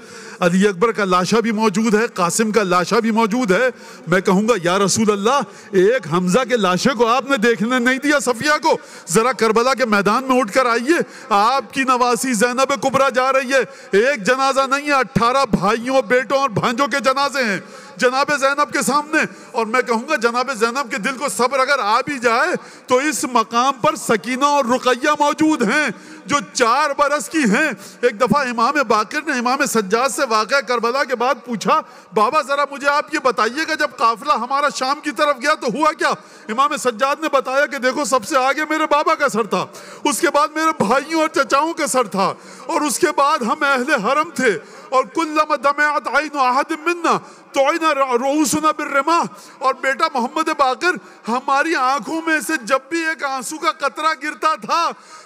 A: علی اکبر کا لاشا بھی موجود ہے، قاسم کا لاشا بھی موجود ہے۔ میں کہوں گا یا رسول اللہ ایک حمزہ کے لاشے کو آپ نے دیکھنے نہیں دیا صفیہ کو، ذرا کربلا کے میدان میں اٹھ کر آئیے، آپ کی نواسی زینب کبریٰ جا رہی ہے، ایک جنازہ نہیں ہے، 18 بھائیوں بیٹوں اور بھانجوں کے جنازے ہیں جناب زینب کے سامنے۔ اور میں کہوں گا جناب زینب کے دل کو صبر اگر آ بھی جائے تو اس مقام پر سکینہ اور رقیہ موجود ہیں جو 4 برس کی ہیں۔ ایک دفعہ امام باقر نے امام سجاد سے واقعہ کربلا کے بعد پوچھا، بابا ذرا مجھے آپ یہ بتائیے گا جب قافلہ ہمارا شام کی طرف گیا تو ہوا کیا؟ امام سجاد نے بتایا کہ دیکھو سب سے آگے میرے بابا کا سر تھا، اس کے بعد میرے بھائیوں اور چچاؤں کا سر تھا، اور اس کے بعد ہم اہل حرم تھے، اور کلما دمعت عین احد منا طعن رؤوسنا بالرماح۔ اور بیٹا محمد باقر ہماری آنکھوں میں سے جب بھی ایک آنسو کا قطرہ گرتا تھا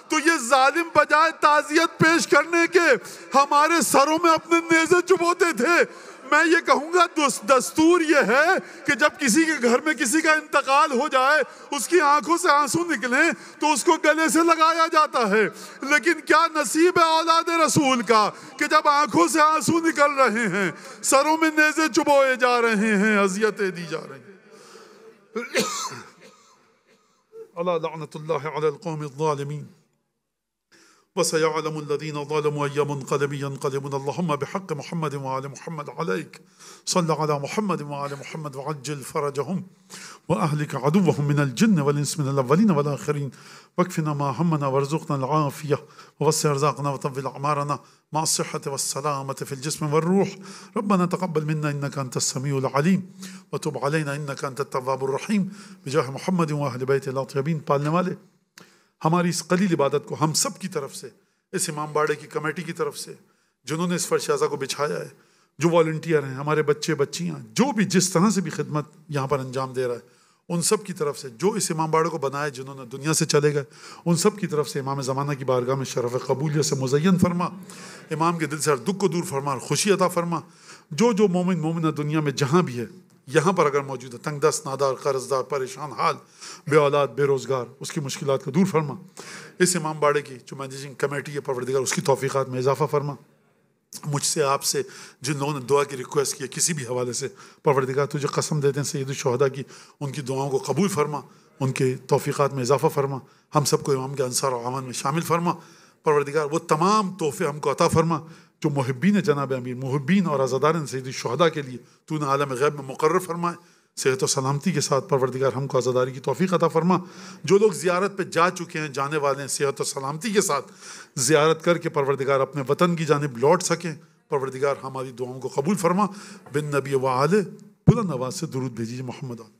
A: تو یہ ظالم بجائے تعزیت پیش کرنے کے ہمارے سروں میں اپنے نیزے چبوتے تھے۔ میں یہ کہوں گا دستور یہ ہے کہ جب کسی کے گھر میں کسی کا انتقال ہو جائے اس کی آنکھوں سے آنسو نکلیں تو اس کو گلے سے لگایا جاتا ہے، لیکن کیا نصیب ہے اولاد رسول کا کہ جب آنکھوں سے آنسو نکل رہے ہیں، سروں میں نیزے چبوئے جا رہے ہیں، اذیتیں دی جا رہی ہیں۔ الا لعنت اللہ علی القوم الظالمین وسيعلم الذين ظلموا أي منقلب ينقلبون اللهم بحق محمد وآل محمد عليك صل على محمد وآل محمد وعجل فرجهم وأهلك عدوهم من الجن والإنس من الأولين والآخرين واكفنا ما همنا وارزقنا العافية ووسع رزقنا وطول أعمارنا مع الصحة والسلامة في الجسم والروح ربنا تقبل منا إنك أنت السميع العليم وتب علينا إنك أنت التواب الرحيم بجاه محمد وأهل بيت الطيبين۔ پالنے والے ہماری اس قلیل عبادت کو ہم سب کی طرف سے، اس امام باڑے کی کمیٹی کی طرف سے جنہوں نے اس فرش اعضا کو بچھایا ہے، جو والنٹیئر ہیں، ہمارے بچے بچیاں، جو بھی جس طرح سے بھی خدمت یہاں پر انجام دے رہا ہے، ان سب کی طرف سے، جو اس امام باڑے کو بنائے جنہوں نے دنیا سے چلے گئے، ان سب کی طرف سے امام زمانہ کی بارگاہ میں شرف قبولیت سے مزین فرما، امام کے دل سے ہر دکھ کو دور فرما اور خوشی عطا فرما۔ جو مومن مومنہ دنیا میں جہاں بھی ہے، یہاں پر اگر موجود ہے، تنگ دست، نادار، قرض دار، پریشان حال، بے اولاد، بے روزگار، اس کی مشکلات کو دور فرما۔ اس امام باڑے کی جو مینیجنگ کمیٹی ہے پروردگار اس کی توفیقات میں اضافہ فرما۔ مجھ سے آپ سے جن لوگوں نے دعا کی ریکویسٹ کی ہے کسی بھی حوالے سے، پروردگار تجھے قسم دیتے ہیں سید الشہداء کی، ان کی دعاؤں کو قبول فرما، ان کے توفیقات میں اضافہ فرما، ہم سب کو امام کے انصار و اعوان میں شامل فرما۔ پروردگار وہ تمام تحفے ہم کو عطا فرما جو محبین جناب امیر، محبین اور عزادارن سید الشہداء کے لیے تو نے عالم غیب میں مقرر فرمائے۔ صحت و سلامتی کے ساتھ پروردگار ہم کو عزاداری کی توفیق عطا فرما۔ جو لوگ زیارت پہ جا چکے ہیں، جانے والے ہیں، صحت و سلامتی کے ساتھ زیارت کر کے پروردگار اپنے وطن کی جانب لوٹ سکیں، پروردگار ہماری دعاؤں کو قبول فرما۔ بن نبی و آلہ بلند آواز سے درود بھیجیے محمد آل۔